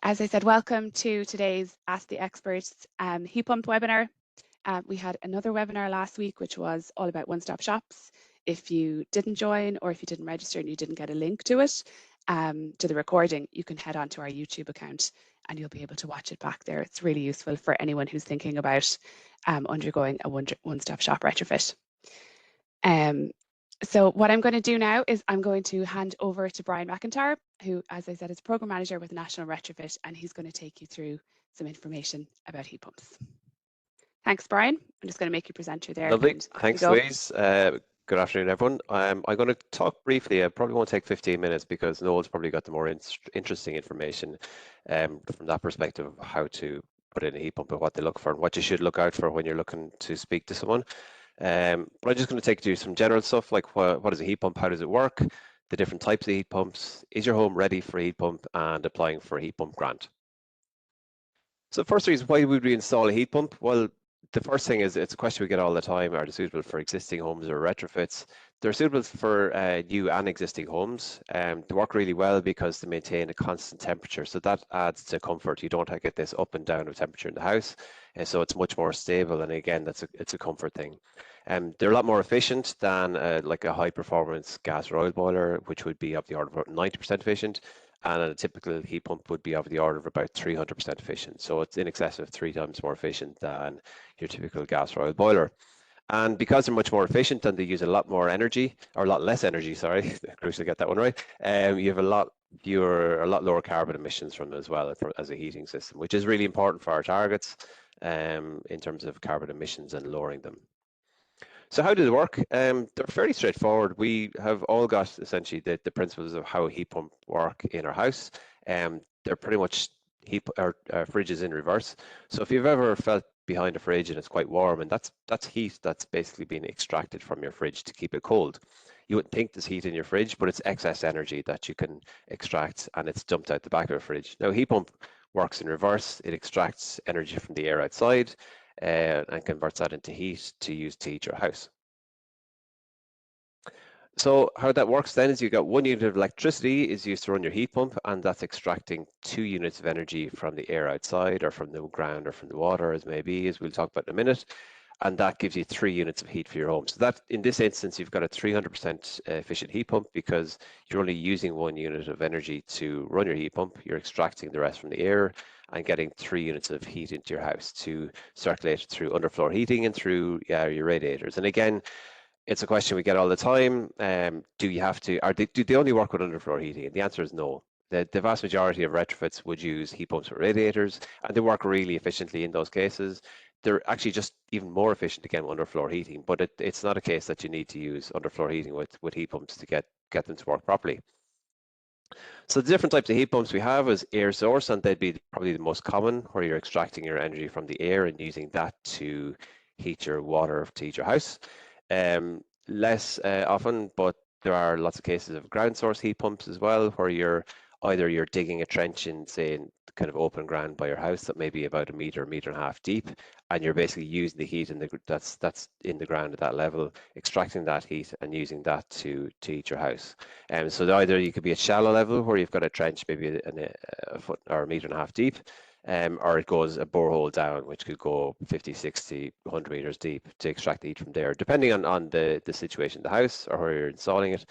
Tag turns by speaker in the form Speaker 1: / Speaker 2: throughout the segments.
Speaker 1: As I said, welcome to today's Ask the Experts heat pump webinar. We had another webinar last week, which was all about one-stop shops. If you didn't join or if you didn't register and you didn't get a link to it, to the recording, you can head on to our YouTube account and you'll be able to watch it back there. It's really useful for anyone who's thinking about undergoing a one-stop shop retrofit. So what I'm going to do now is I'm going to hand over to Brian McIntyre, who, as I said, is Programme Manager with National Retrofit, and he's going to take you through some information about heat pumps. Thanks, Brian. I'm just going to make you presenter there.
Speaker 2: Lovely. Thanks, Louise. Good afternoon, everyone. I'm going to talk briefly. I probably won't take 15 minutes because Noel's probably got the more interesting information from that perspective of how to put in a heat pump and what they look for and what you should look out for when you're looking to speak to someone. But I'm just going to take you through some general stuff like what is a heat pump, how does it work, the different types of heat pumps, is your home ready for a heat pump, and applying for a heat pump grant. So the first reason, why would we install a heat pump? Well, the first thing is, it's a question we get all the time: are they suitable for existing homes or retrofits? They're suitable for new and existing homes. They work really well because they maintain a constant temperature, so that adds to comfort. You don't get this up and down of temperature in the house, and so it's much more stable, and again, it's a comfort thing. They're a lot more efficient than like a high performance gas or oil boiler, which would be of the order of about 90% efficient, and a typical heat pump would be of the order of about 300% efficient. So it's in excess of 3 times more efficient than your typical gas or oil boiler. And because they're much more efficient and they use a lot more energy, or a lot less energy, sorry, crucial to get that one right, you have a lot lower carbon emissions from them as well as a heating system, which is really important for our targets in terms of carbon emissions and lowering them. So how do they work? They're fairly straightforward. We have all got essentially the principles of how a heat pump work in our house. They're pretty much fridges in reverse. So if you've ever felt behind a fridge and it's quite warm, and that's heat that's basically being extracted from your fridge to keep it cold. You wouldn't think there's heat in your fridge, but it's excess energy that you can extract, and it's dumped out the back of a fridge. Now, a heat pump works in reverse. It extracts energy from the air outside and converts that into heat to use to heat your house. So how that works then is you've got 1 unit of electricity is used to run your heat pump, and that's extracting 2 units of energy from the air outside or from the ground or from the water, as maybe, as we'll talk about in a minute. And that gives you 3 units of heat for your home. So that, in this instance, you've got a 300% efficient heat pump because you're only using 1 unit of energy to run your heat pump. You're extracting the rest from the air and getting 3 units of heat into your house to circulate through underfloor heating and through your radiators. And again, it's a question we get all the time. Do you have to, do they only work with underfloor heating? And the answer is no. The vast majority of retrofits would use heat pumps with radiators, and they work really efficiently in those cases. They're actually just even more efficient again with underfloor heating, but it's not a case that you need to use underfloor heating with heat pumps to get them to work properly. So the different types of heat pumps we have is air source, and they'd be probably the most common, where you're extracting your energy from the air and using that to heat your water, to heat your house. Less often, but there are lots of cases of ground source heat pumps as well, where you're digging a trench in, say, in kind of open ground by your house that may be about a meter and a half deep, and you're basically using the heat that's in the ground at that level, extracting that heat and using that to heat your house. So either you could be at shallow level where you've got a trench maybe a foot or a meter and a half deep, or it goes a borehole down, which could go 50, 60, 100 meters deep to extract the heat from there, depending on the situation of the house or where you're installing it.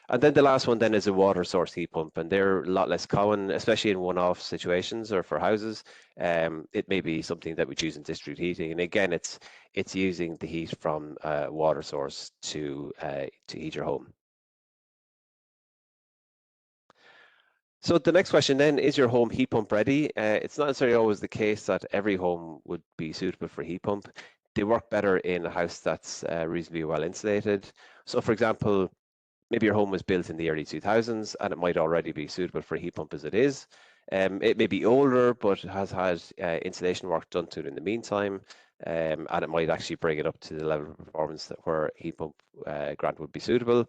Speaker 2: And then the last one then is a water source heat pump, and they're a lot less common, especially in one-off situations or for houses. It may be something that we choose in district heating, and again, it's using the heat from a water source to heat your home. So the next question then, is your home heat pump ready? It's not necessarily always the case that every home would be suitable for a heat pump. They work better in a house that's reasonably well insulated. So for example, maybe your home was built in the early 2000s and it might already be suitable for a heat pump as it is. It may be older, but it has had insulation work done to it in the meantime, and it might actually bring it up to the level of performance where a heat pump grant would be suitable.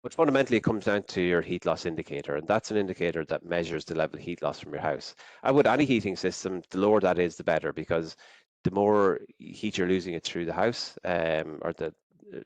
Speaker 2: But fundamentally, it comes down to your heat loss indicator, and that's an indicator that measures the level of heat loss from your house. And with any heating system, the lower that is, the better, because the more heat you're losing it through the house, or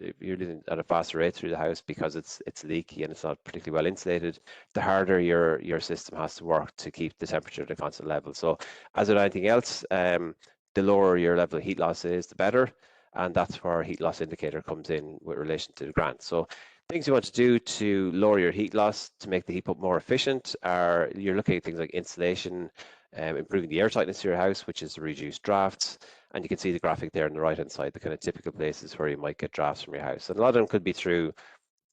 Speaker 2: if you're living at a faster rate through the house because it's leaky and it's not particularly well insulated, the harder your system has to work to keep the temperature at a constant level. So as with anything else, the lower your level of heat loss is, the better. And that's where our heat loss indicator comes in with relation to the grant. So things you want to do to lower your heat loss to make the heat pump more efficient are you're looking at things like insulation, improving the air tightness of your house, which is reduced drafts. And you can see the graphic there on the right hand side, the kind of typical places where you might get drafts from your house. And a lot of them could be through,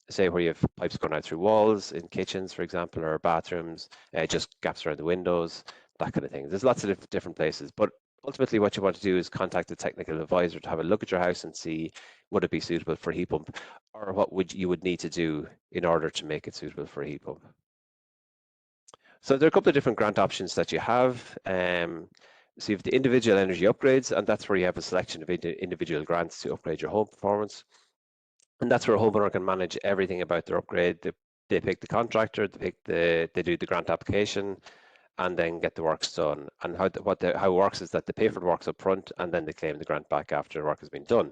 Speaker 2: say, where you have pipes going out through walls in kitchens, for example, or bathrooms, just gaps around the windows, that kind of thing. There's lots of different places, but ultimately what you want to do is contact a technical advisor to have a look at your house and see would it be suitable for a heat pump, or what you would need to do in order to make it suitable for a heat pump. So there are a couple of different grant options that you have. So you have the individual energy upgrades, and that's where you have a selection of individual grants to upgrade your home performance. And that's where a homeowner can manage everything about their upgrade. They pick the contractor, they do the grant application, and then get the works done. And how it works is that they pay for the works up front, and then they claim the grant back after the work has been done.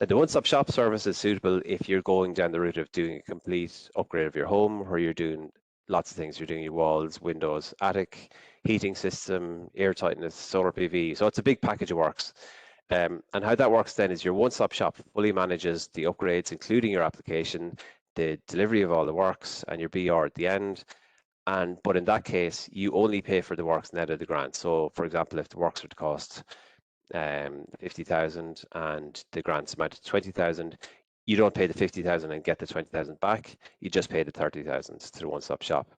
Speaker 2: Now, the one-stop shop service is suitable if you're going down the route of doing a complete upgrade of your home, where you're doing lots of things. You're doing your walls, windows, attic, heating system, air tightness, solar PV. So it's a big package of works. And how that works then is your one-stop shop fully manages the upgrades, including your application, the delivery of all the works, and your BR at the end. But in that case, you only pay for the works net of the grant. So, for example, if the works would cost 50,000 and the grants amount to 20,000, you don't pay the 50,000 and get the 20,000 back. You just pay the 30,000 to the one-stop shop,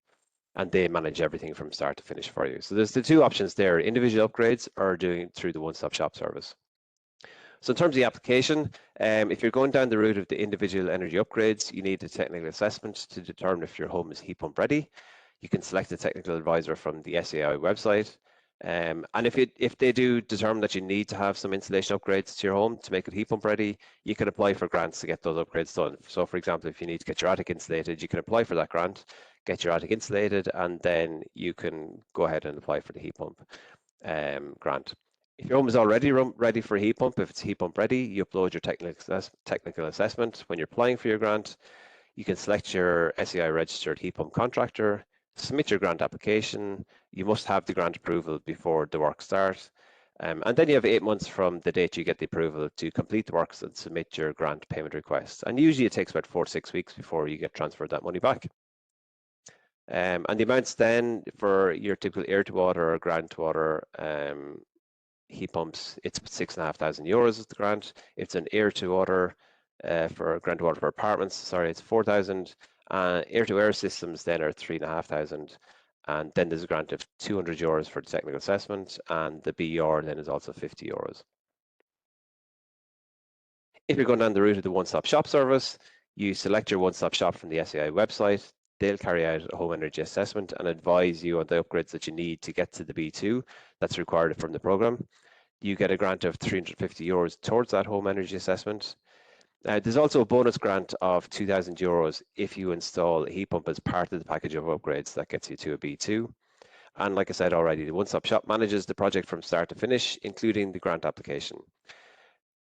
Speaker 2: and they manage everything from start to finish for you. So there's the two options there: individual upgrades or doing it through the one-stop shop service. So in terms of the application, if you're going down the route of the individual energy upgrades, you need a technical assessment to determine if your home is heat pump ready. You can select a technical advisor from the SAI website. And if they do determine that you need to have some insulation upgrades to your home to make it heat pump ready, you can apply for grants to get those upgrades done. So for example, if you need to get your attic insulated, you can apply for that grant, get your attic insulated, and then you can go ahead and apply for the heat pump grant. If your home is already ready for a heat pump, if it's heat pump ready, you upload your technical assessment. When you're applying for your grant, you can select your SEI registered heat pump contractor, submit your grant application. You must have the grant approval before the work starts. And then you have 8 months from the date you get the approval to complete the works and submit your grant payment request. And usually it takes about 4 to 6 weeks before you get transferred that money back. And the amounts then for your typical air to water or ground to water heat pumps, it's €6,500 is the grant. If it's an air to water for ground to water for apartments, sorry, it's 4,000. Air to air systems then are 3,500. And then there's a grant of €200 for the technical assessment, and the BER then is also €50. If you're going down the route of the one-stop shop service, you select your one-stop shop from the SEI website. They'll carry out a home energy assessment and advise you on the upgrades that you need to get to the B2 that's required from the program. You get a grant of €350 towards that home energy assessment. There's also a bonus grant of €2,000 if you install a heat pump as part of the package of upgrades that gets you to a B2. And like I said already, the one-stop shop manages the project from start to finish, including the grant application.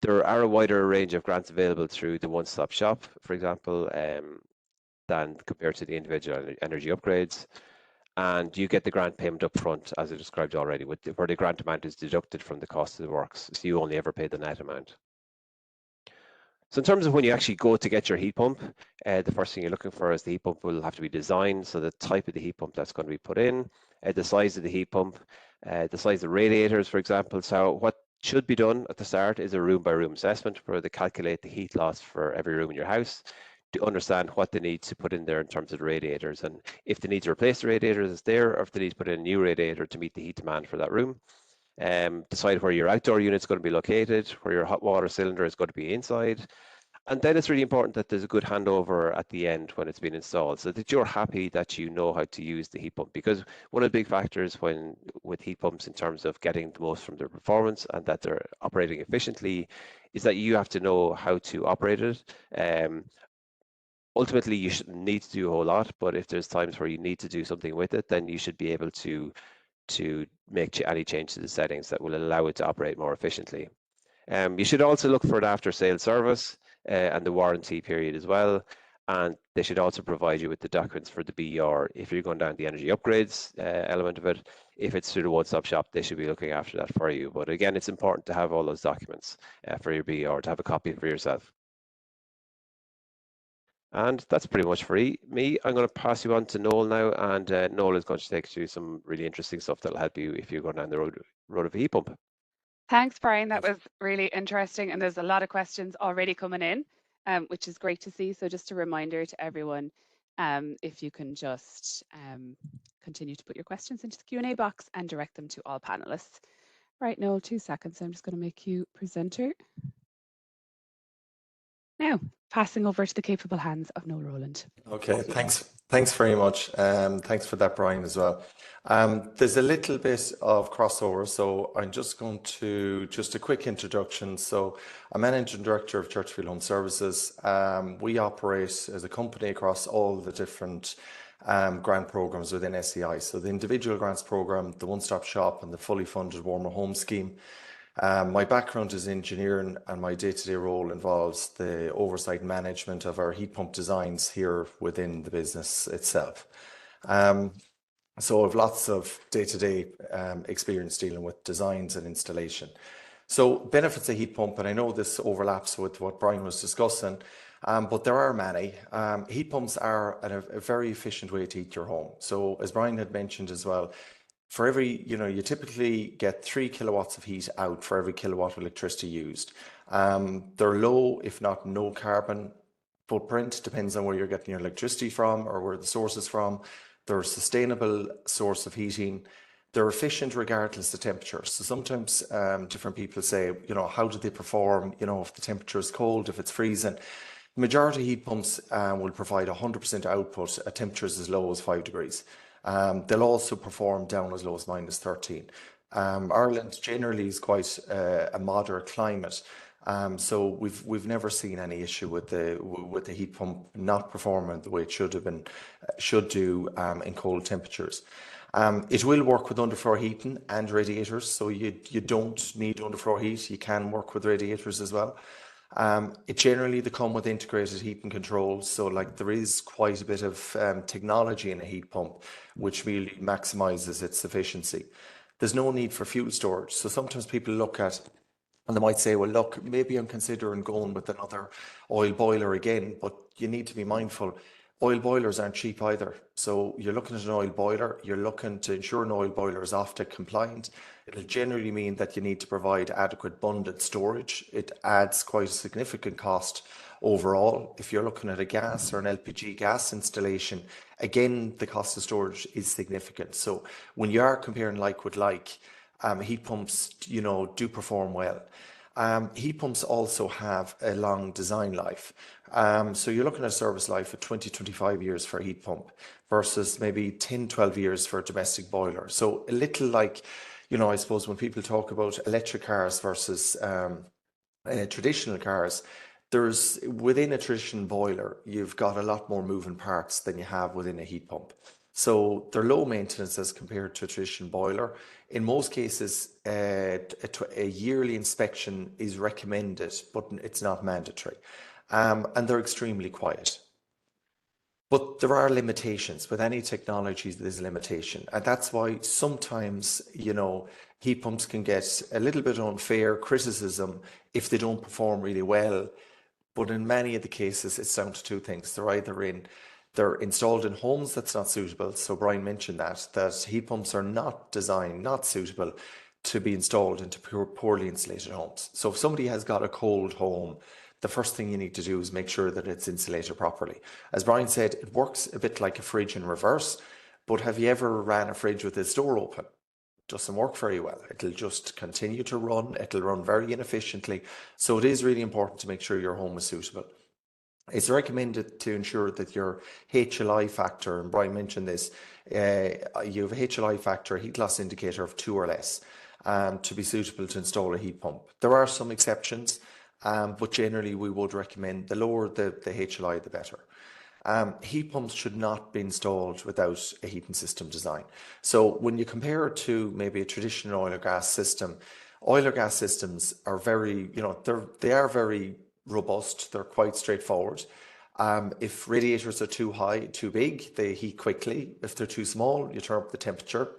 Speaker 2: There are a wider range of grants available through the one-stop shop, for example, than compared to the individual energy upgrades. And you get the grant payment up front, as I described already, where the grant amount is deducted from the cost of the works. So you only ever pay the net amount. So in terms of when you actually go to get your heat pump, the first thing you're looking for is the heat pump will have to be designed. So the type of the heat pump that's going to be put in, the size of the heat pump, the size of the radiators, for example. So what should be done at the start is a room-by-room assessment where they calculate the heat loss for every room in your house to understand what they need to put in there in terms of the radiators, and if they need to replace the radiators that's there, or if they need to put in a new radiator to meet the heat demand for that room. Decide where your outdoor unit is going to be located, where your hot water cylinder is going to be inside. And then it's really important that there's a good handover at the end when it's been installed, so that you're happy that you know how to use the heat pump. Because one of the big factors with heat pumps in terms of getting the most from their performance and that they're operating efficiently is that you have to know how to operate it. Ultimately, you shouldn't need to do a whole lot, but if there's times where you need to do something with it, then you should be able to make any change to the settings that will allow it to operate more efficiently. You should also look for an after-sale service. and the warranty period as well. And they should also provide you with the documents for the BER if you're going down the energy upgrades element of it. If it's through the one-stop shop, they should be looking after that for you. But again, it's important to have all those documents for your BER, to have a copy for yourself. And that's pretty much for me. I'm going to pass you on to Noel now, and Noel is going to take you through some really interesting stuff that'll help you if you're going down the road of a heat pump.
Speaker 1: Thanks, Brian. That was really interesting, and there's a lot of questions already coming in, which is great to see. So just a reminder to everyone, if you can just continue to put your questions into the Q&A box and direct them to all panelists. Right, Noel, 2 seconds. I'm just going to make you presenter. Now, passing over to the capable hands of Noel Rowland.
Speaker 3: Okay, thanks very much. Thanks for that, Brian, as well. There's a little bit of crossover, so I'm just going to, just a quick introduction. So I'm Managing Director of Churchfield Home Services. We operate as a company across all the different grant programs within SEI. So the individual grants program, the one-stop shop, and the fully funded warmer home scheme. My background is engineering, and my day-to-day role involves the oversight and management of our heat pump designs here within the business itself. So I have lots of day-to-day experience dealing with designs and installation. So benefits of heat pump, and I know this overlaps with what Brian was discussing, but there are many. Heat pumps are a very efficient way to heat your home. So as Brian had mentioned as well, for every, you typically get 3 kilowatts of heat out for every kilowatt of electricity used. They're low, if not no carbon footprint, depends on where you're getting your electricity from or where the source is from. They're a sustainable source of heating. They're efficient regardless of temperature. So sometimes different people say, how do they perform, if the temperature is cold, if it's freezing. The majority of heat pumps will provide 100% output at temperatures as low as 5 degrees. They'll also perform down as low as -13. Ireland generally is quite a moderate climate, so we've never seen any issue with the heat pump not performing the way it should do in cold temperatures. It will work with underfloor heating and radiators, so you don't need underfloor heat. You can work with radiators as well. They come with integrated heating controls, so there is quite a bit of technology in a heat pump which really maximizes its efficiency. There's no need for fuel storage, so sometimes people look at and they might say, well, look, maybe I'm considering going with another oil boiler again, but you need to be mindful. Oil boilers aren't cheap either. So you're looking at an oil boiler, you're looking to ensure an oil boiler is Ofhtec compliant. It'll generally mean that you need to provide adequate bundled storage. It adds quite a significant cost overall. If you're looking at a gas or an LPG gas installation, again, the cost of storage is significant. So when you are comparing like with like, heat pumps, do perform well. Heat pumps also have a long design life. So you're looking at a service life of 20-25 years for a heat pump versus maybe 10-12 years for a domestic boiler. So a little like, I suppose when people talk about electric cars versus traditional cars, within a traditional boiler, you've got a lot more moving parts than you have within a heat pump. So they're low maintenance as compared to a traditional boiler. In most cases, a yearly inspection is recommended, but it's not mandatory. And they're extremely quiet. But there are limitations. With any technology, there's a limitation. And that's why sometimes, heat pumps can get a little bit unfair criticism if they don't perform really well. But in many of the cases, it's down to two things. They're installed in homes that's not suitable. So Brian mentioned that heat pumps are not suitable to be installed into poorly insulated homes. So if somebody has got a cold home, the first thing you need to do is make sure that it's insulated properly. As Brian said, it works a bit like a fridge in reverse, but have you ever ran a fridge with its door open? It doesn't work very well. It'll just continue to run. It'll run very inefficiently. So it is really important to make sure your home is suitable. It's recommended to ensure that your HLI factor, and Brian mentioned this, you have a HLI factor, a heat loss indicator of 2 or less, to be suitable to install a heat pump. There are some exceptions, but generally we would recommend the lower the HLI, the better. Heat pumps should not be installed without a heating system design. So when you compare it to maybe a traditional oil or gas system, oil or gas systems are very, they are very robust, they're quite straightforward. If radiators are too high, too big, they heat quickly. If they're too small, you turn up the temperature.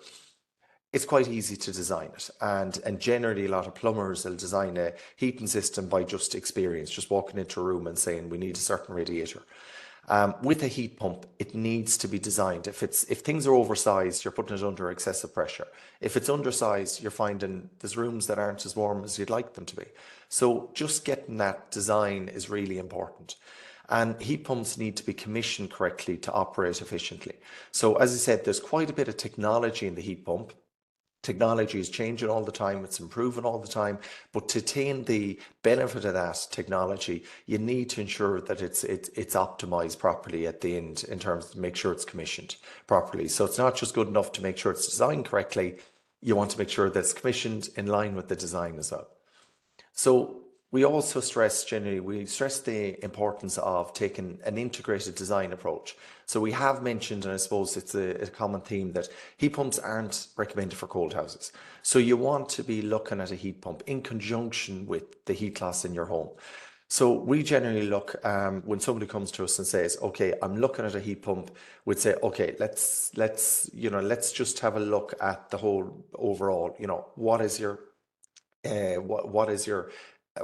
Speaker 3: It's quite easy to design it, and generally a lot of plumbers will design a heating system by just experience, just walking into a room and saying we need a certain radiator. With a heat pump, it needs to be designed. If things are oversized, you're putting it under excessive pressure. If it's undersized, you're finding there's rooms that aren't as warm as you'd like them to be. So just getting that design is really important. And heat pumps need to be commissioned correctly to operate efficiently. So as I said, there's quite a bit of technology in the heat pump. Technology is changing all the time, it's improving all the time, but to attain the benefit of that technology, you need to ensure that it's optimized properly at the end in terms of make sure it's commissioned properly. So it's not just good enough to make sure it's designed correctly, you want to make sure that it's commissioned in line with the design as well. So we also stress the importance of taking an integrated design approach. So we have mentioned, and I suppose it's a common theme, that heat pumps aren't recommended for cold houses. So you want to be looking at a heat pump in conjunction with the heat loss in your home. So we generally look, when somebody comes to us and says, okay, I'm looking at a heat pump, we'd say, okay, let's just have a look at the whole overall,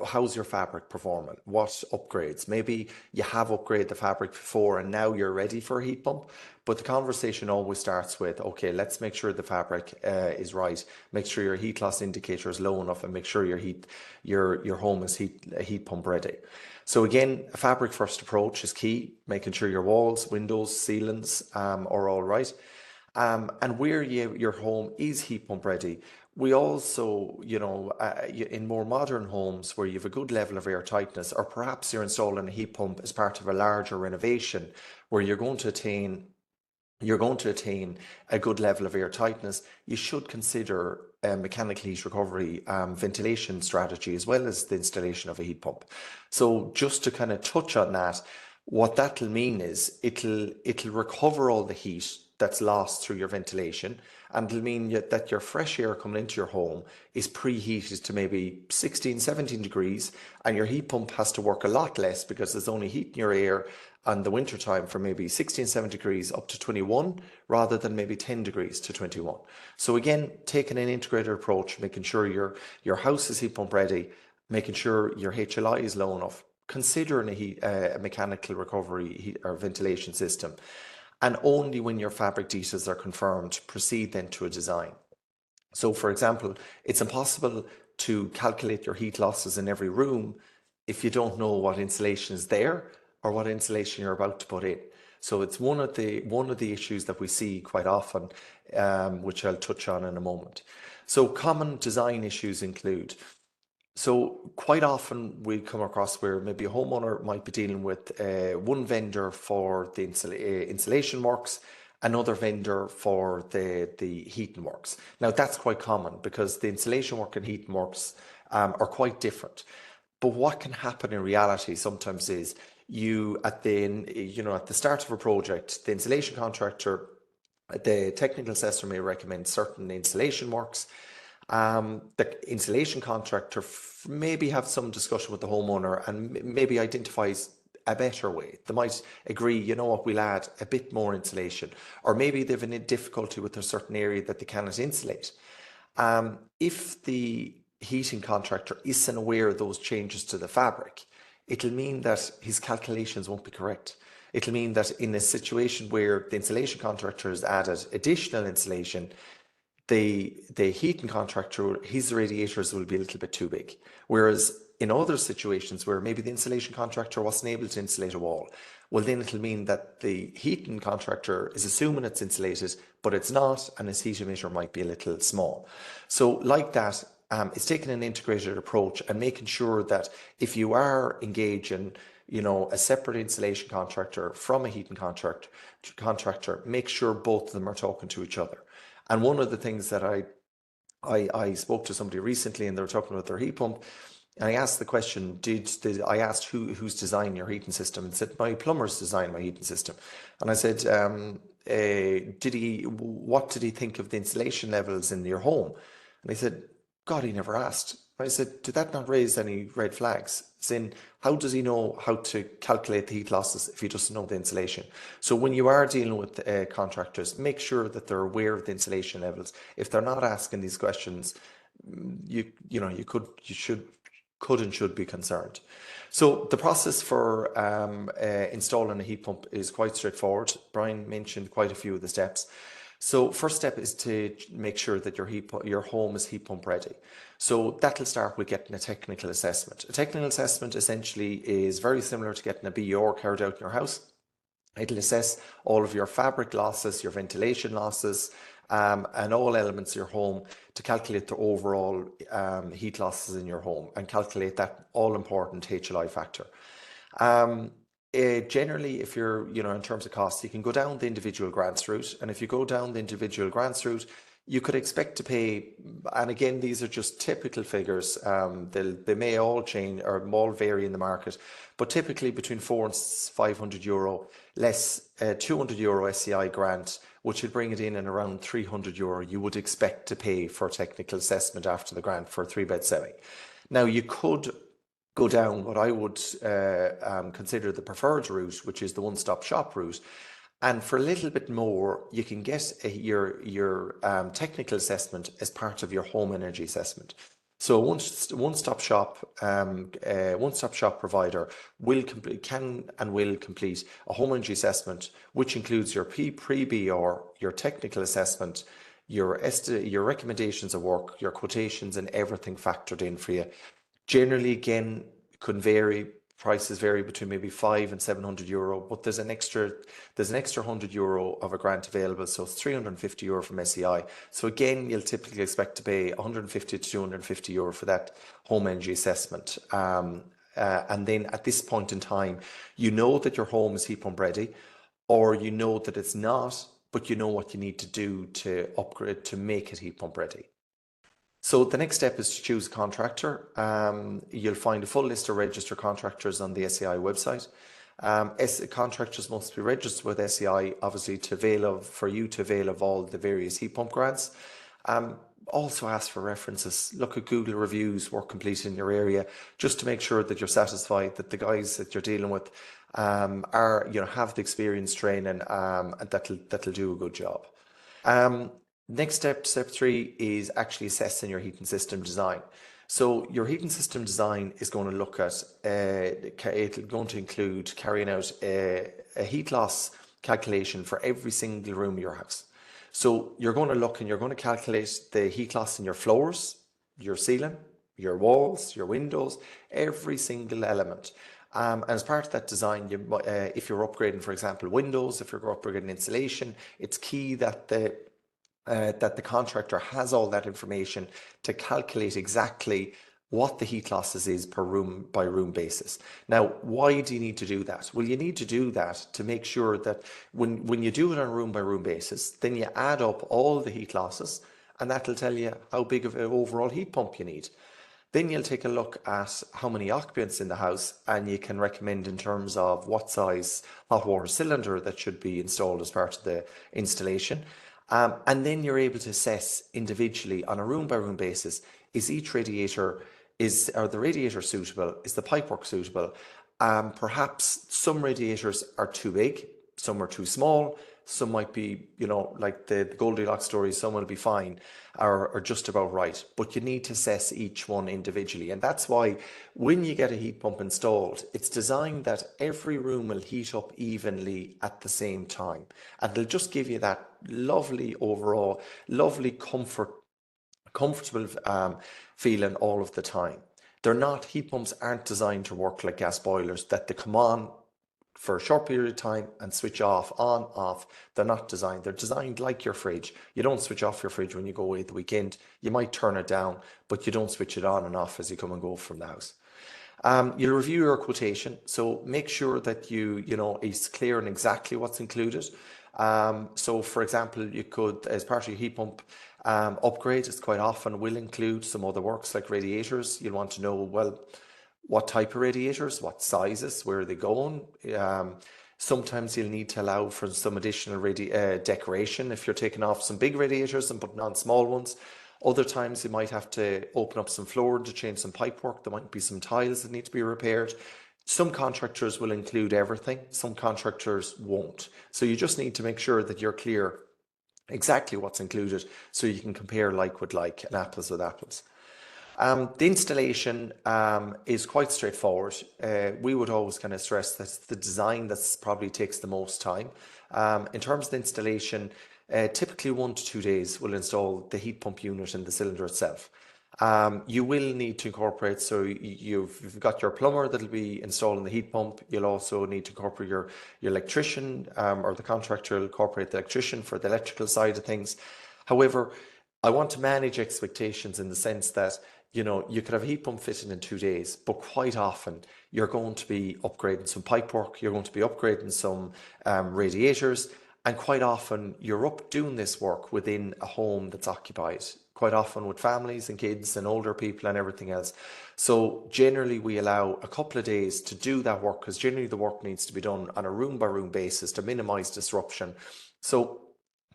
Speaker 3: how's your fabric performing? What upgrades? Maybe you have upgraded the fabric before and now you're ready for a heat pump. But the conversation always starts with, okay, let's make sure the fabric is right. Make sure your heat loss indicator is low enough, and make sure your home is heat pump ready. So again, a fabric first approach is key, making sure your walls, windows, ceilings are all right. And where your home is heat pump ready, we also, in more modern homes where you have a good level of air tightness, or perhaps you're installing a heat pump as part of a larger renovation where you're going to attain a good level of air tightness, you should consider mechanical heat recovery ventilation strategy as well as the installation of a heat pump. So just to kind of touch on that, what that'll mean is it'll recover all the heat that's lost through your ventilation, and it'll mean that your fresh air coming into your home is preheated to maybe 16, 17 degrees, and your heat pump has to work a lot less because there's only heat in your air on the winter time from maybe 16, 17 degrees up to 21 rather than maybe 10 degrees to 21. So again, taking an integrated approach, making sure your house is heat pump ready, making sure your HLI is low enough, considering a mechanical recovery or ventilation system, and only when your fabric details are confirmed, proceed then to a design. So for example, it's impossible to calculate your heat losses in every room if you don't know what insulation is there or what insulation you're about to put in. So it's one of the issues that we see quite often, which I'll touch on in a moment. So common design issues include, so quite often we come across where maybe a homeowner might be dealing with one vendor for the insulation works, another vendor for the heating works. Now that's quite common because the insulation work and heating works are quite different. But what can happen in reality sometimes is at the start of a project, the insulation contractor, the technical assessor may recommend certain insulation works. The insulation contractor maybe have some discussion with the homeowner and maybe identifies a better way. They might agree, you know what, we'll add a bit more insulation, or maybe they've a difficulty with a certain area that they cannot insulate. If the heating contractor isn't aware of those changes to the fabric, it'll mean that his calculations won't be correct. It'll mean that in a situation where the insulation contractor has added additional insulation, the heating contractor, his radiators will be a little bit too big. Whereas in other situations where maybe the insulation contractor wasn't able to insulate a wall, well then it'll mean that the heating contractor is assuming it's insulated, but it's not, and his heat emitter might be a little small. So like that, it's taking an integrated approach and making sure that if you are engaging, a separate insulation contractor from a heating contractor, make sure both of them are talking to each other. And one of the things that I spoke to somebody recently, and they were talking about their heat pump, and I asked the question, I asked who's designing your heating system, and said, my plumber's designed my heating system. And I said, what did he think of the insulation levels in your home? And he said, God, he never asked. I said, did that not raise any red flags? As in, how does he know how to calculate the heat losses if he doesn't know the insulation? So when you are dealing with contractors, make sure that they're aware of the insulation levels. If they're not asking these questions, could and should be concerned. So the process for installing a heat pump is quite straightforward. Brian mentioned quite a few of the steps. So first step is to make sure that your home is heat pump ready. So that'll start with getting a technical assessment. A technical assessment essentially is very similar to getting a BR carried out in your house. It'll assess all of your fabric losses, your ventilation losses, and all elements of your home to calculate the overall heat losses in your home and calculate that all-important HLI factor. Generally, if you're, in terms of costs, you can go down the individual grants route. And if you go down the individual grants route, you could expect to pay, and again, these are just typical figures. They may all change or all vary in the market, but typically between €400 and €500, less €200 SCI grant, which would bring it in and around €300 you would expect to pay for technical assessment after the grant for a 3-bed semi. Now, you could go down what I would consider the preferred route, which is the one-stop shop route. And for a little bit more, you can get your technical assessment as part of your home energy assessment. So one-stop shop provider can and will complete a home energy assessment, which includes your pre-BR, your technical assessment, your recommendations of work, your quotations, and everything factored in for you. Generally, again, it could vary. Prices vary between maybe €500 and €700, but there's an extra €100 of a grant available, so it's €350 from SEI. So again, you'll typically expect to pay €150 to €250 for that home energy assessment. And then at this point in time, you know that your home is heat pump ready, or you know that it's not, but you know what you need to do to upgrade to make it heat pump ready. So the next step is to choose a contractor. You'll find a full list of registered contractors on the SEI website. Contractors must be registered with SEI, obviously, for you to avail of all the various heat pump grants. Also ask for references. Look at Google reviews, work completed in your area, just to make sure that you're satisfied that the guys that you're dealing with have the experience training and that'll do a good job. Next step 3, is actually assessing your heating system design. So your heating system design is going to look at, it's going to include carrying out a heat loss calculation for every single room in your house. So you're going to look and you're going to calculate the heat loss in your floors, your ceiling, your walls, your windows, every single element. And as part of that design, if you're upgrading, for example, windows, if you're upgrading insulation, it's key that the contractor has all that information to calculate exactly what the heat losses is per room by room basis. Now, why do you need to do that? Well, you need to do that to make sure that when you do it on a room by room basis, then you add up all the heat losses, and that'll tell you how big of an overall heat pump you need. Then you'll take a look at how many occupants in the house, and you can recommend in terms of what size hot water cylinder that should be installed as part of the installation. And then you're able to assess individually on a room by room basis, are the radiators suitable? Is the pipework suitable? Perhaps some radiators are too big, some are too small, some might be, like the Goldilocks story, some will be fine or just about right. But you need to assess each one individually. And that's why when you get a heat pump installed, it's designed that every room will heat up evenly at the same time. And it'll just give you that lovely overall, lovely comfortable feeling all of the time. Heat pumps aren't designed to work like gas boilers, that they come on for a short period of time and switch off, on, off. They're not designed. They're designed like your fridge. You don't switch off your fridge when you go away at the weekend. You might turn it down, but you don't switch it on and off as you come and go from the house. You'll review your quotation. So make sure that is clear on exactly what's included. So for example, you could, as part of your heat pump upgrade, it's quite often will include some other works like radiators. You'll want to know, well, what type of radiators, what sizes, where are they going? Sometimes you'll need to allow for some additional decoration if you're taking off some big radiators and putting on small ones. Other times you might have to open up some flooring to change some pipe work. There might be some tiles that need to be repaired. Some contractors will include everything, some contractors won't. So you just need to make sure that you're clear exactly what's included so you can compare like with like and apples with apples. The installation is quite straightforward. We would always kind of stress that the design that's probably takes the most time. In terms of the installation, typically 1 to 2 days will install the heat pump unit and the cylinder itself. You will need to incorporate, so you've got your plumber that'll be installing the heat pump. You'll also need to incorporate your electrician, or the contractor will incorporate the electrician for the electrical side of things. However, I want to manage expectations in the sense that, you know, you could have a heat pump fitted in 2 days, but quite often you're going to be upgrading some pipe work, you're going to be upgrading some radiators, and quite often you're up doing this work within a home that's occupied, quite often with families and kids and older people and everything else. So generally we allow a couple of days to do that work, because generally the work needs to be done on a room by room basis to minimize disruption. So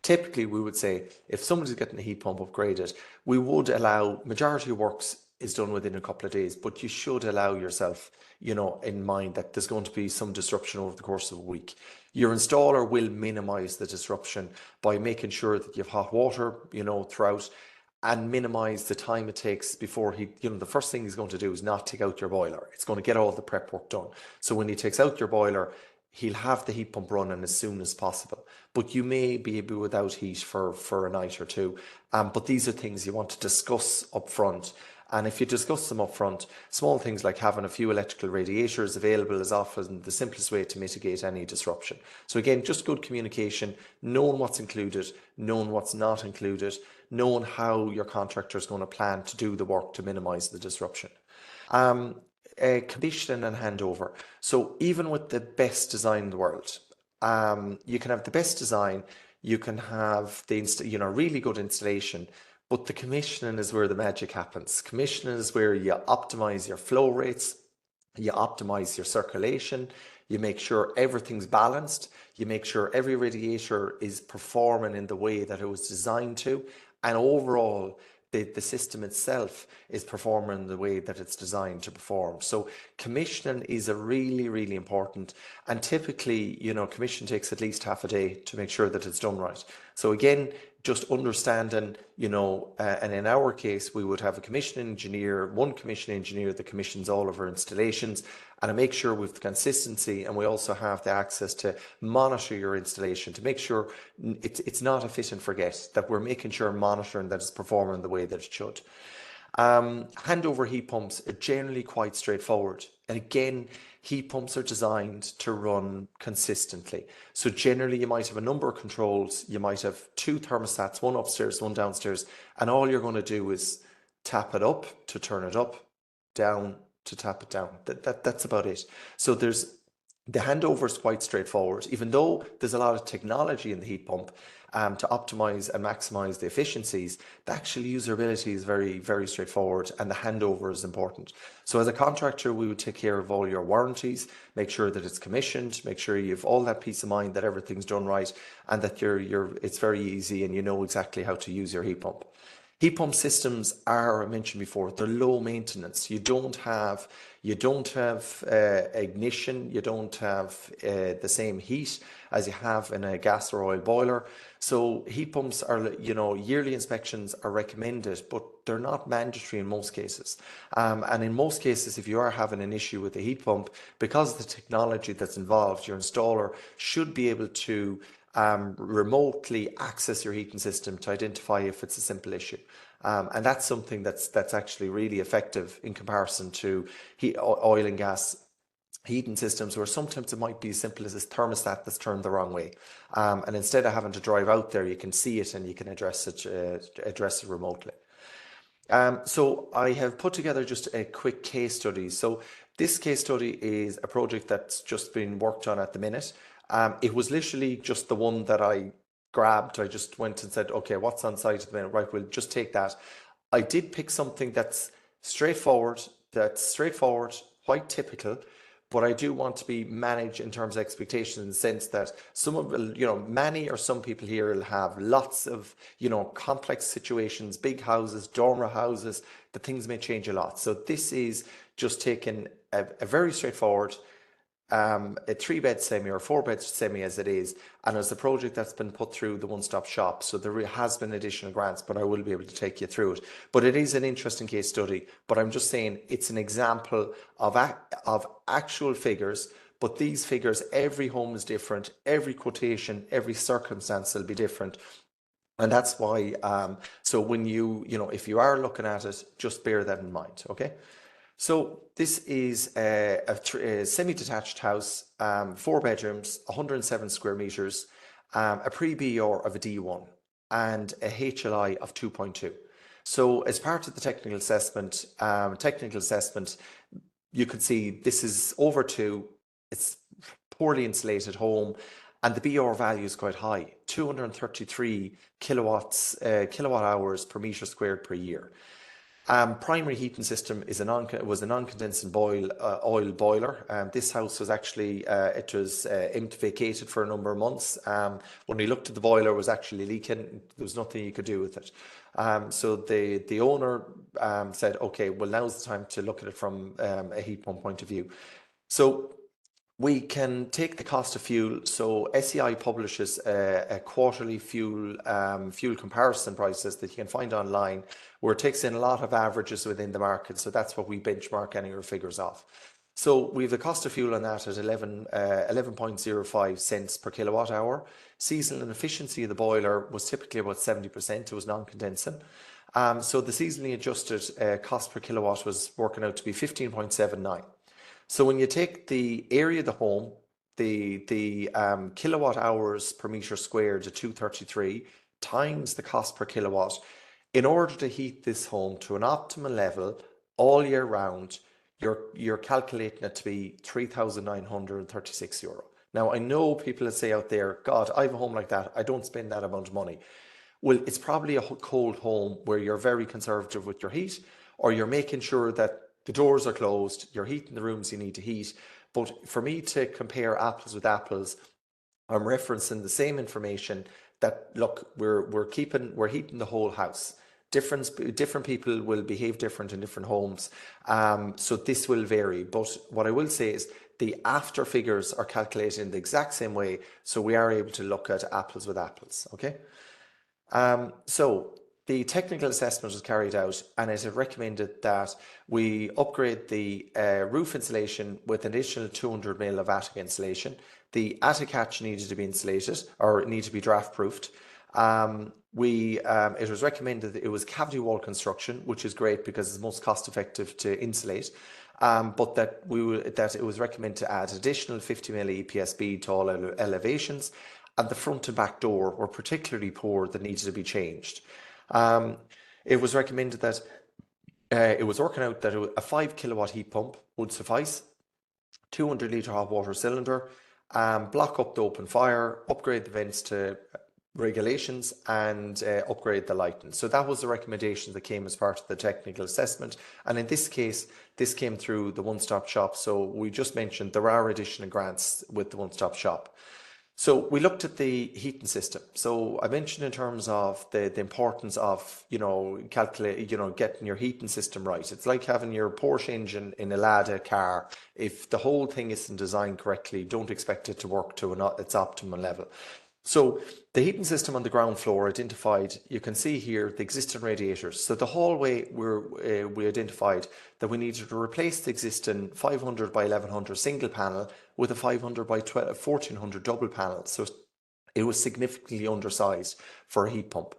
Speaker 3: typically we would say if somebody's getting a heat pump upgraded, we would allow majority of works is done within a couple of days, but you should allow yourself, you know, in mind that there's going to be some disruption over the course of a week. Your installer will minimize the disruption by making sure that you have hot water, you know, throughout, and minimize the time it takes before he, you know, the first thing he's going to do is not take out your boiler. It's going to get all the prep work done. So when he takes out your boiler, he'll have the heat pump running as soon as possible. But you may be without heat for a night or two. But these are things you want to discuss up front. And if you discuss them up front, small things like having a few electrical radiators available is often the simplest way to mitigate any disruption. So again, just good communication, knowing what's included, knowing what's not included, knowing how your contractor is going to plan to do the work to minimize the disruption. Commissioning and handover. So even with the best design in the world, you can have the best design, you can have the really good installation, but the commissioning is where the magic happens. Commissioning is where you optimize your flow rates, you optimize your circulation, you make sure everything's balanced, you make sure every radiator is performing in the way that it was designed to, and overall the system itself is performing the way that it's designed to perform. So commissioning is a really, really important, and typically, you know, commission takes at least half a day to make sure that it's done right. So again, just understanding, you know, and in our case, we would have a commissioning engineer, one commissioning engineer that commissions all of our installations, and to make sure we've the consistency, and we also have the access to monitor your installation to make sure it's not a fit and forget, that we're making sure monitoring that it's performing the way that it should. Handover heat pumps are generally quite straightforward. And again, heat pumps are designed to run consistently. So generally you might have a number of controls. You might have 2 thermostats, one upstairs, one downstairs. And all you're going to do is tap it up to turn it up, down to tap it down. That's about it. So the handover is quite straightforward, even though there's a lot of technology in the heat pump to optimize and maximize the efficiencies. The actual usability is very, very straightforward, and the handover is important. So as a contractor, we would take care of all your warranties, make sure that it's commissioned, make sure you have all that peace of mind that everything's done right, and that it's very easy and you know exactly how to use your heat pump. Heat pump systems are, I mentioned before, they're low maintenance. You don't have ignition, you don't have the same heat as you have in a gas or oil boiler. So heat pumps are, you know, yearly inspections are recommended, but they're not mandatory in most cases. And in most cases, if you are having an issue with the heat pump, because of the technology that's involved, your installer should be able to remotely access your heating system to identify if it's a simple issue. And that's something that's actually really effective in comparison to oil and gas heating systems, where sometimes it might be as simple as this thermostat that's turned the wrong way. And instead of having to drive out there, you can see it and you can address it remotely. So I have put together just a quick case study. So this case study is a project that's just been worked on at the minute. It was literally just the one that I grabbed. I just went and said, okay, what's on site at the minute? Right, we'll just take that. I did pick something that's straightforward, quite typical, but I do want to be managed in terms of expectations, in the sense that many or some people here will have lots of, complex situations, big houses, dormer houses, that things may change a lot. So this is just taking a very straightforward, a 3-bed semi or 4-bed semi as it is, and as a project that's been put through the one-stop shop. So there has been additional grants, but I will be able to take you through it. But it is an interesting case study. But I'm just saying it's an example of actual figures. But these figures, every home is different, every quotation, every circumstance will be different. And that's why, so when if you are looking at it, just bear that in mind, okay? So this is a semi-detached house, 4 bedrooms, 107 square meters, a pre-BR of a D1 and a HLI of 2.2. So as part of the technical assessment, you could see this is over 2, it's poorly insulated home, and the BR value is quite high, 233 kilowatt hours per meter squared per year. Primary heating system was a non-condensing oil boiler. This house was actually vacated for a number of months. When we looked at the boiler, it was actually leaking. There was nothing you could do with it. So the owner said, okay, well, now's the time to look at it from a heat pump point of view. So we can take the cost of fuel. So SEI publishes a quarterly fuel comparison prices that you can find online, where it takes in a lot of averages within the market. So that's what we benchmark any of our figures off. So we have the cost of fuel on that at 11.05 cents per kilowatt hour. Seasonal efficiency of the boiler was typically about 70%. It was non-condensing. So the seasonally adjusted cost per kilowatt was working out to be 15.79. So when you take the area of the home, the kilowatt hours per meter squared to 233 times the cost per kilowatt, in order to heat this home to an optimal level all year round, you're calculating it to be €3,936. Now, I know people that say out there, God, I have a home like that, I don't spend that amount of money. Well, it's probably a cold home where you're very conservative with your heat, or you're making sure that the doors are closed, you're heating the rooms you need to heat. But for me to compare apples with apples, I'm referencing the same information that, look, we're heating the whole house. Different people will behave different in different homes. So this will vary. But what I will say is the after figures are calculated in the exact same way. So we are able to look at apples with apples, okay? So the technical assessment was carried out, and it had recommended that we upgrade the roof insulation with an additional 200 mil of attic insulation. The attic hatch needed to be insulated, or needed to be draft proofed. It was recommended that it was cavity wall construction, which is great because it's most cost effective to insulate. But that it was recommended to add additional 50 mil EPSB to all elevations, and the front and back door were particularly poor that needed to be changed. It was recommended that it was working out that a 5 kilowatt heat pump would suffice, 200 litre hot water cylinder, block up the open fire, upgrade the vents to regulations, and upgrade the lighting. So that was the recommendation that came as part of the technical assessment. And in this case, this came through the one-stop shop. So we just mentioned there are additional grants with the one-stop shop. So we looked at the heating system. So I mentioned in terms of the importance of, getting your heating system right. It's like having your Porsche engine in a Lada car. If the whole thing isn't designed correctly, don't expect it to work to its optimal level. So the heating system on the ground floor identified, you can see here the existing radiators. So the hallway we identified that we needed to replace the existing 500 by 1100 single panel with a 500 by 1400 double panel. So it was significantly undersized for a heat pump.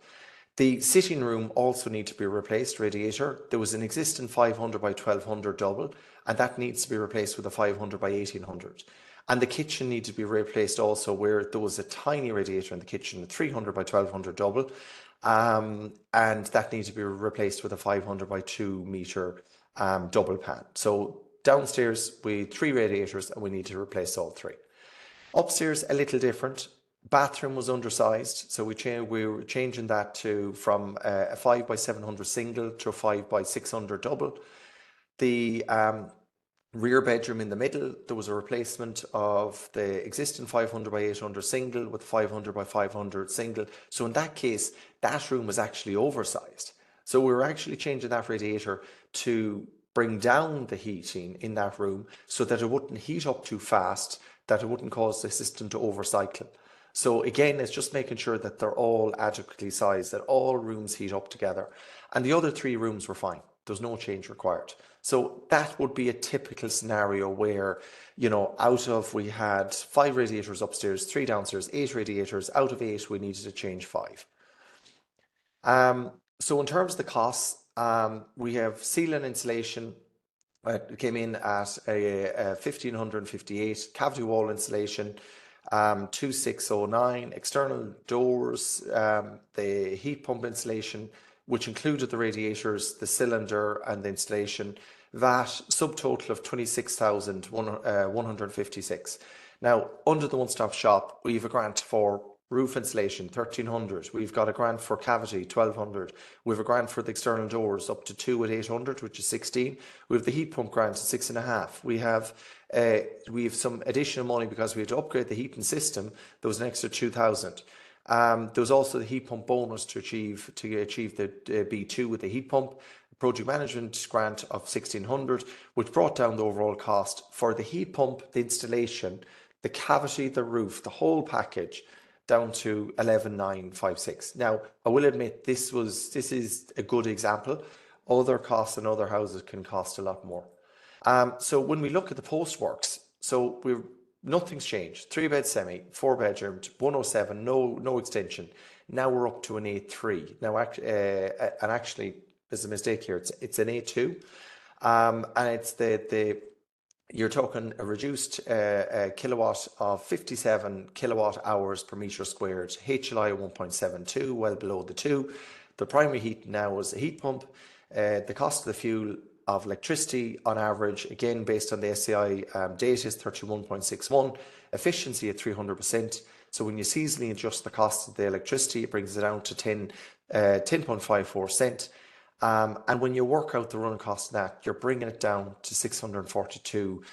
Speaker 3: The sitting room also needs to be replaced, radiator. There was an existing 500 by 1200 double, and that needs to be replaced with a 500 by 1800. And the kitchen needs to be replaced also, where there was a tiny radiator in the kitchen, a 300 by 1200 double, and that needs to be replaced with a 500 by 2 meter double pan. So downstairs, we 3 radiators, and we need to replace all 3. Upstairs, a little different. Bathroom was undersized, so we were changing that from a 5 by 700 single to a 5 by 600 double. The Rear bedroom in the middle, there was a replacement of the existing 500 by 800 single with 500 by 500 single. So in that case, that room was actually oversized. So we were actually changing that radiator to bring down the heating in that room so that it wouldn't heat up too fast, that it wouldn't cause the system to overcycle. So again, it's just making sure that they're all adequately sized, that all rooms heat up together. And the other 3 rooms were fine. There's no change required. So that would be a typical scenario where, out of, we had 5 radiators upstairs, 3 downstairs, 8 radiators. Out of 8, we needed to change 5. So in terms of the costs, we have ceiling insulation. It came in at a 1,558, cavity wall insulation 2609, external doors, the heat pump insulation, which included the radiators, the cylinder and the installation, that subtotal of 26,156. Now, under the one-stop shop, we have a grant for roof insulation, 1,300. We've got a grant for cavity, 1,200. We have a grant for the external doors up to 2 at 800, which is 16. We have the heat pump grant at 6.5. We have some additional money because we had to upgrade the heating system. There was an extra 2,000. There was also the heat pump bonus to achieve the B2 with the heat pump. Project management grant of 1,600, which brought down the overall cost for the heat pump, the installation, the cavity, the roof, the whole package, down to 11,956. Now, I will admit this is a good example. Other costs in other houses can cost a lot more. So when we look at the postworks, so nothing's changed. 3-bed semi, 4-bedroom, 107, no extension. Now we're up to an A3. Now, and actually, there's a mistake here. It's an A2, and it's you're talking a reduced kilowatt of 57 kilowatt hours per metre squared, HLI 1.72, well below the 2. The primary heat now is a heat pump. The cost of the fuel of electricity on average, again based on the SCI data, is 31.61, efficiency at 300%. So when you seasonally adjust the cost of the electricity, it brings it down to 10.54 cent. And when you work out the run cost of that, you're bringing it down to €642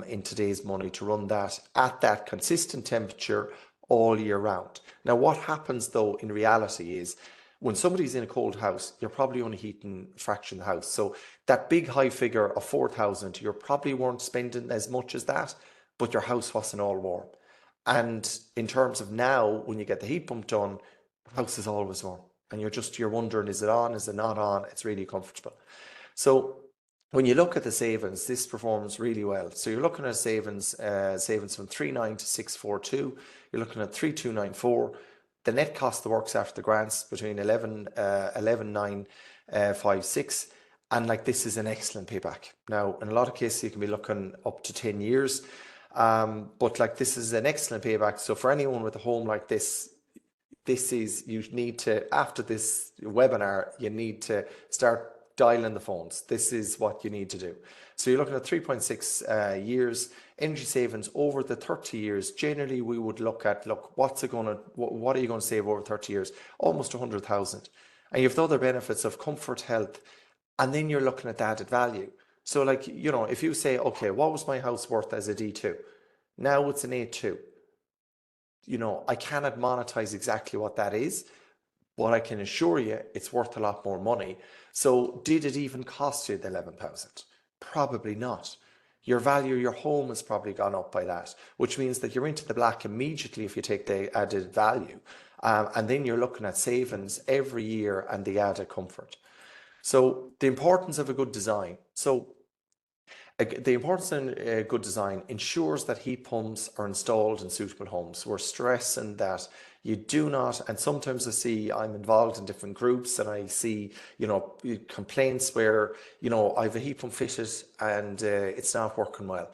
Speaker 3: in today's money to run that at that consistent temperature all year round. Now, what happens though in reality is when somebody's in a cold house, you're probably only heating a fraction of the house. So that big high figure of 4,000, you probably weren't spending as much as that, but your house wasn't all warm. And in terms of now, when you get the heat pump done, the house is always warm. And you're wondering, is it on, is it not on? It's really comfortable. So when you look at the savings, this performs really well. So you're looking at savings from 3,9 to 642. You're looking at 3,294. The net cost of the works after the grants between 11,956. And this is an excellent payback. Now, in a lot of cases, you can be looking up to 10 years. But this is an excellent payback. So for anyone with a home like this, you need to, after this webinar, you need to start dialing the phones. This is what you need to do. So you're looking at 3.6 years, energy savings over the 30 years. Generally, we would look at, what are you going to save over 30 years? Almost 100,000. And you have the other benefits of comfort, health, and then you're looking at the added value. So if you say, okay, what was my house worth as a D2? Now it's an A2. I cannot monetize exactly what that is, but I can assure you it's worth a lot more money. So did it even cost you the 11,000? Probably not. Your value of your home has probably gone up by that, which means that you're into the black immediately if you take the added value. And then you're looking at savings every year and the added comfort. So the importance of a good design. So the importance of good design ensures that heat pumps are installed in suitable homes. We're stressing that you do not, and sometimes I'm involved in different groups and I see, complaints where, I have a heat pump fitted and it's not working well.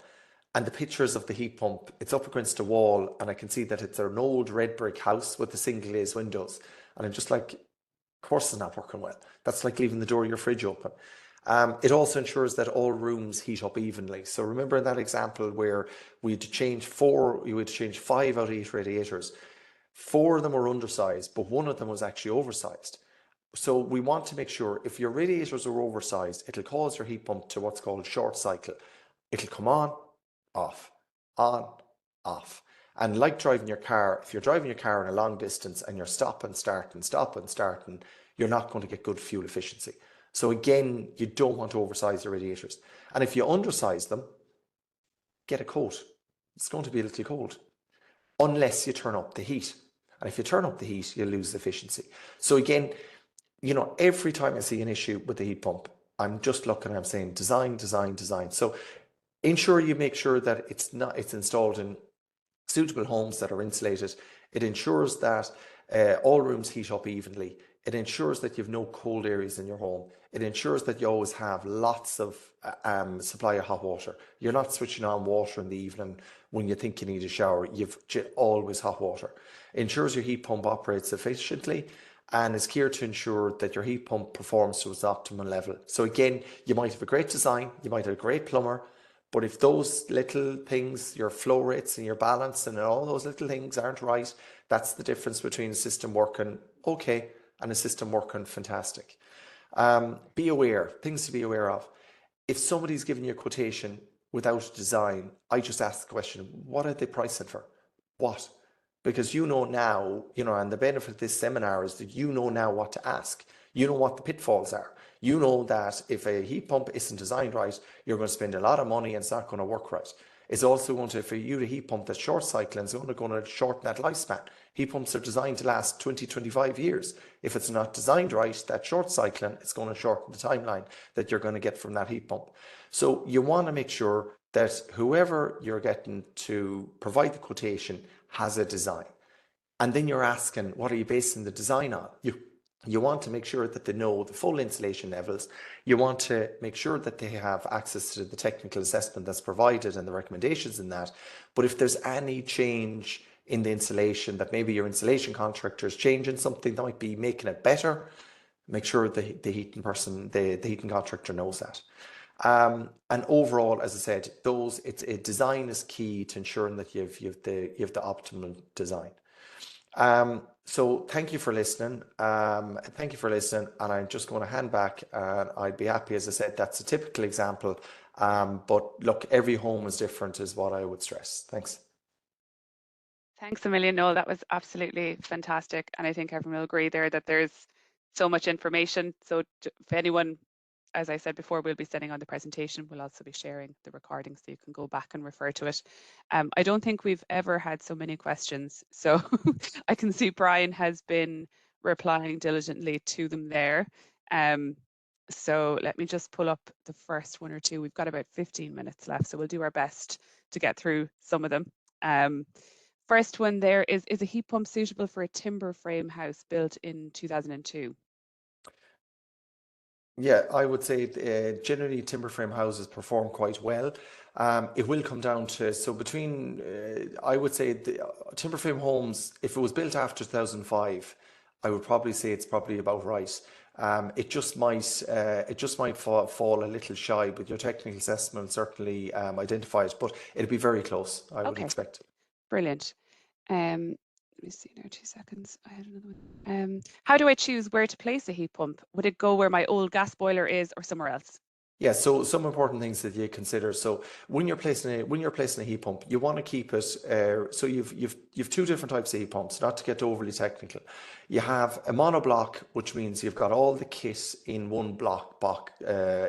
Speaker 3: And the pictures of the heat pump, it's up against a wall and I can see that it's an old red brick house with the single glazed windows. And I'm just like, of course it's not working well. That's like leaving the door of your fridge open. It also ensures that all rooms heat up evenly. So remember that example where we had to change 5 out of 8 radiators. 4 of them were undersized, but 1 of them was actually oversized. So we want to make sure if your radiators are oversized, it'll cause your heat pump to what's called short cycle. It'll come on, off, on, off. And like driving your car, if you're driving your car in a long distance and you're stop and starting, you're not going to get good fuel efficiency. So again, you don't want to oversize the radiators. And if you undersize them, get a coat. It's going to be a little cold, unless you turn up the heat. And if you turn up the heat, you lose efficiency. So again, you know, every time I see an issue with the heat pump, I'm just looking and I'm saying design, design, design. So ensure you make sure that it's installed in suitable homes that are insulated. It ensures that all rooms heat up evenly. It ensures that you have no cold areas in your home. It ensures that you always have lots of supply of hot water. You're not switching on water in the evening when you think you need a shower. You've always hot water. It ensures your heat pump operates efficiently, and is geared to ensure that your heat pump performs to its optimal level. So again, you might have a great design, you might have a great plumber, but if those little things, your flow rates and your balance and all those little things aren't right, that's the difference between a system working okay and a system working fantastic. Be aware, things to be aware of. If somebody's giving you a quotation without a design, I just ask the question, what are they pricing for? What? Because you know now, you know, and the benefit of this seminar is that you know now what to ask. You know what the pitfalls are. You know that if a heat pump isn't designed right, you're going to spend a lot of money and it's not going to work right. It's also going to, for you, a heat pump that's short cycling is only going to shorten that lifespan. Heat pumps are designed to last 20, 25 years. If it's not designed right, that short cycling, it's going to shorten the timeline that you're going to get from that heat pump. So you want to make sure that whoever you're getting to provide the quotation has a design. And then you're asking, what are you basing the design on? You want to make sure that they know the full insulation levels. You want to make sure that they have access to the technical assessment that's provided and the recommendations in that. But if there's any change in the insulation, that maybe your insulation contractor is changing something that might be making it better, make sure the heating person, the heating contractor knows that. And overall, as I said, design is key to ensuring that you have the optimal design. So thank you for listening. Thank you for listening. And I'm just going to hand back, and I'd be happy, as I said, that's a typical example. But look, every home is different is what I would stress. Thanks.
Speaker 1: Thanks a million, Noel. That was absolutely fantastic. And I think everyone will agree there that there's so much information. So if anyone, as I said before, we'll be sending on the presentation. We'll also be sharing the recording so you can go back and refer to it. I don't think we've ever had so many questions. So I can see Brian has been replying diligently to them there. So let me just pull up the first one or two. We've got about 15 minutes left, so we'll do our best to get through some of them. First one there is a heat pump suitable for a timber frame house built in 2002?
Speaker 3: Yeah, I would say generally timber frame houses perform quite well. It will come down to, so between, I would say the timber frame homes, if it was built after 2005, I would probably say it's probably about right. It just might fall a little shy, but your technical assessment certainly identify it, but it'd be very close, I would expect.
Speaker 1: Brilliant. Let me see now, 2 seconds. I had another one. How do I choose where to place a heat pump? Would it go where my old gas boiler is or somewhere else?
Speaker 3: Yeah, so some important things that you consider. So when you're placing a heat pump, you want to keep it. So you've two different types of heat pumps. Not to get overly technical, you have a monoblock, which means you've got all the kit in one block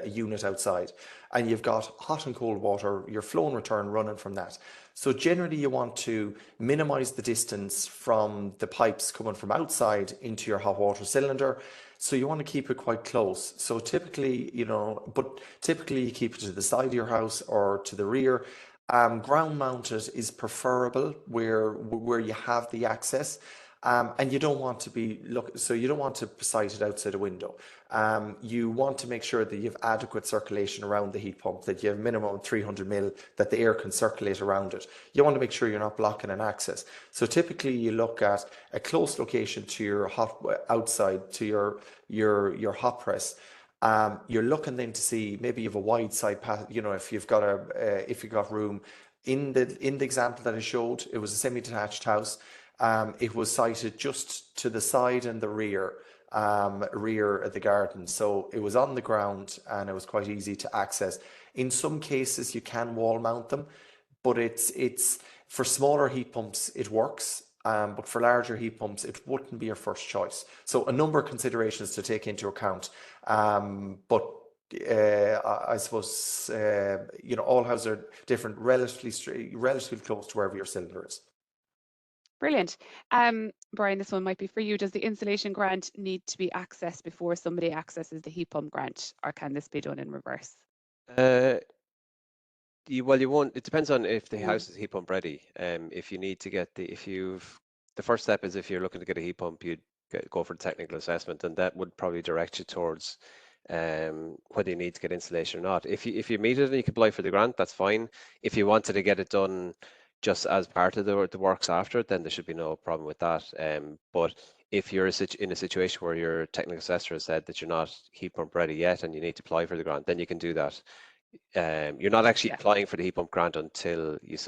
Speaker 3: unit outside, and you've got hot and cold water, your flow and return running from that. So generally, you want to minimize the distance from the pipes coming from outside into your hot water cylinder. So you want to keep it quite close. So typically, typically you keep it to the side of your house or to the rear. Ground mounted is preferable where you have the access. And you don't want to you don't want to site it outside a window. You want to make sure that you have adequate circulation around the heat pump, that you have minimum 300 mil, that the air can circulate around it. You want to make sure you're not blocking an access. So typically you look at a close location to your outside to your hot press. You're looking then to see maybe you have a wide side path, if you've got room. In the example that I showed, it was a semi-detached house. It was sited just to the side and the rear. rear of the garden. So it was on the ground and it was quite easy to access. In some cases, you can wall mount them, but it's for smaller heat pumps, it works. But for larger heat pumps, it wouldn't be your first choice. So a number of considerations to take into account. But I suppose all houses are different, relatively close to wherever your cylinder is.
Speaker 1: Brilliant. Brian, this one might be for you. Does the insulation grant need to be accessed before somebody accesses the heat pump grant, or can this be done in reverse?
Speaker 2: Well, you won't. It depends on if the
Speaker 1: Mm.
Speaker 2: house is heat pump ready. If you need to get the first step is if you're looking to get a heat pump, you'd go for the technical assessment, and that would probably direct you towards whether you need to get insulation or not. If you meet it and you can apply for the grant, that's fine. If you wanted to get it done just as part of the works after, then there should be no problem with that. But if you're in a situation where your technical assessor has said that you're not heat pump ready yet and you need to apply for the grant, then you can do that. You're not actually applying for the heat pump grant until you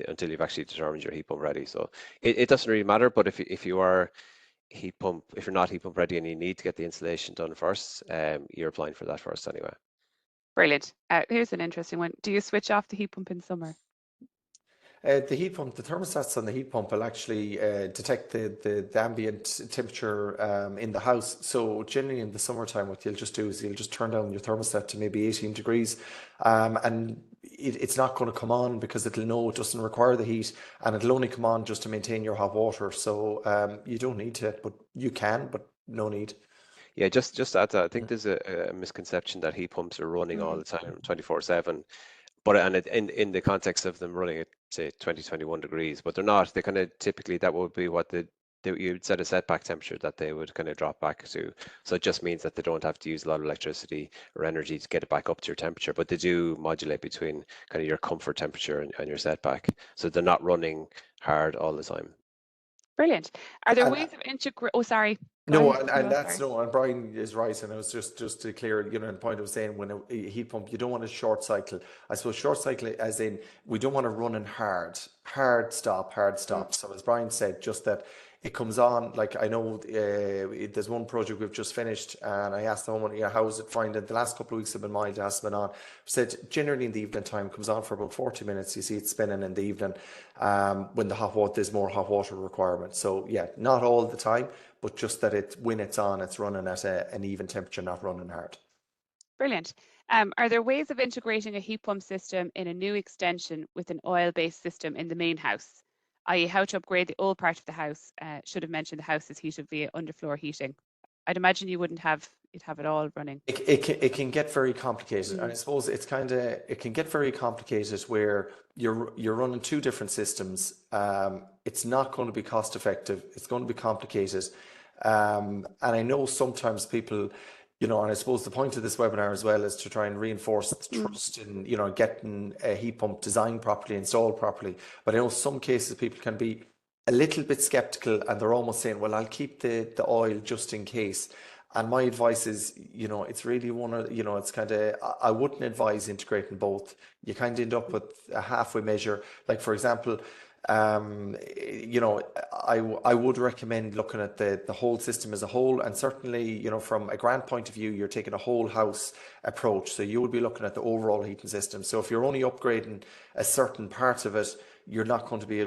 Speaker 2: until you've actually determined your heat pump ready. So it doesn't really matter. But if you're not heat pump ready and you need to get the installation done first, you're applying for that first anyway.
Speaker 1: Brilliant. Here's an interesting one. Do you switch off the heat pump in summer?
Speaker 3: The heat pump, the thermostats on the heat pump will actually detect the ambient temperature in the house. So generally in the summertime, what you'll just do is you'll just turn down your thermostat to maybe 18 degrees, and it's not going to come on because it'll know it doesn't require the heat, and it'll only come on just to maintain your hot water. So you don't need to, but you can, but no need.
Speaker 2: Yeah, just to add that, I think there's a misconception that heat pumps are running all the time, 24/7. But in the context of them running at say 20, 21 degrees, but they're not. They kind of typically that would be what you'd set a setback temperature that they would kind of drop back to. So it just means that they don't have to use a lot of electricity or energy to get it back up to your temperature, but they do modulate between kind of your comfort temperature and your setback. So they're not running hard all the time.
Speaker 1: Brilliant. Are there
Speaker 3: And
Speaker 1: ways of integrating? Oh, sorry.
Speaker 3: no,
Speaker 1: ahead.
Speaker 3: and that's no, and Brian is right, and it was just to clear, the point of saying when a heat pump, you don't want a short cycle. I suppose short cycle, as in we don't want to run in hard stop. So as Brian said, just that it comes on. Like I know there's one project we've just finished, and I asked the homeowner, how is it finding? The last couple of weeks have been mild, it has been on. Said generally in the evening time comes on for about 40 minutes. You see it spinning in the evening when there's more hot water requirement. So yeah, not all the time, but just that when it's on, it's running at an even temperature, not running hard.
Speaker 1: Brilliant. Are there ways of integrating a heat pump system in a new extension with an oil-based system in the main house? I.e., how to upgrade the old part of the house? Should have mentioned the house is heated via underfloor heating. I'd imagine you'd have it all running.
Speaker 3: It can get very complicated, and I suppose it can get very complicated where you're running two different systems. It's not going to be cost effective. It's going to be complicated, and I know sometimes people, and I suppose the point of this webinar as well is to try and reinforce the trust in getting a heat pump designed properly, installed properly. But I know some cases people can be a little bit skeptical, and they're almost saying, well, I'll keep the oil just in case. And my advice is, it's really it's kind of, I wouldn't advise integrating both. You kind of end up with a halfway measure. Like, for example, I would recommend looking at the whole system as a whole. And certainly, from a grant point of view, you're taking a whole house approach. So you would be looking at the overall heating system. So if you're only upgrading a certain part of it, you're not going to be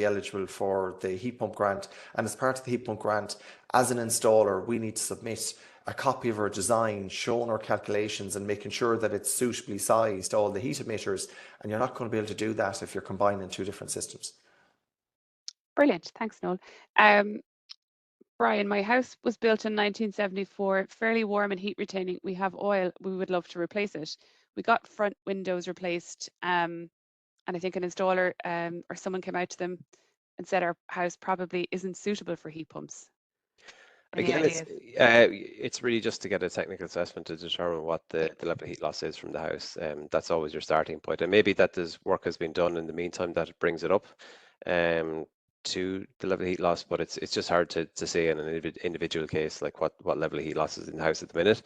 Speaker 3: eligible for the heat pump grant. And as part of the heat pump grant, as an installer, we need to submit a copy of our design showing our calculations and making sure that it's suitably sized, all the heat emitters, and you're not going to be able to do that if you're combining two different systems.
Speaker 1: Brilliant. Thanks, Noel. Brian, my house was built in 1974, fairly warm and heat retaining. We have oil. We would love to replace it. We got front windows replaced, and I think an installer or someone came out to them and said our house probably isn't suitable for heat pumps. Any
Speaker 2: Again,
Speaker 1: ideas?
Speaker 2: it's really just to get a technical assessment to determine what the level of heat loss is from the house. That's always your starting point. And maybe that this work has been done in the meantime that it brings it up to the level of heat loss, but it's just hard to say in an individual case, like what level of heat loss is in the house at the minute.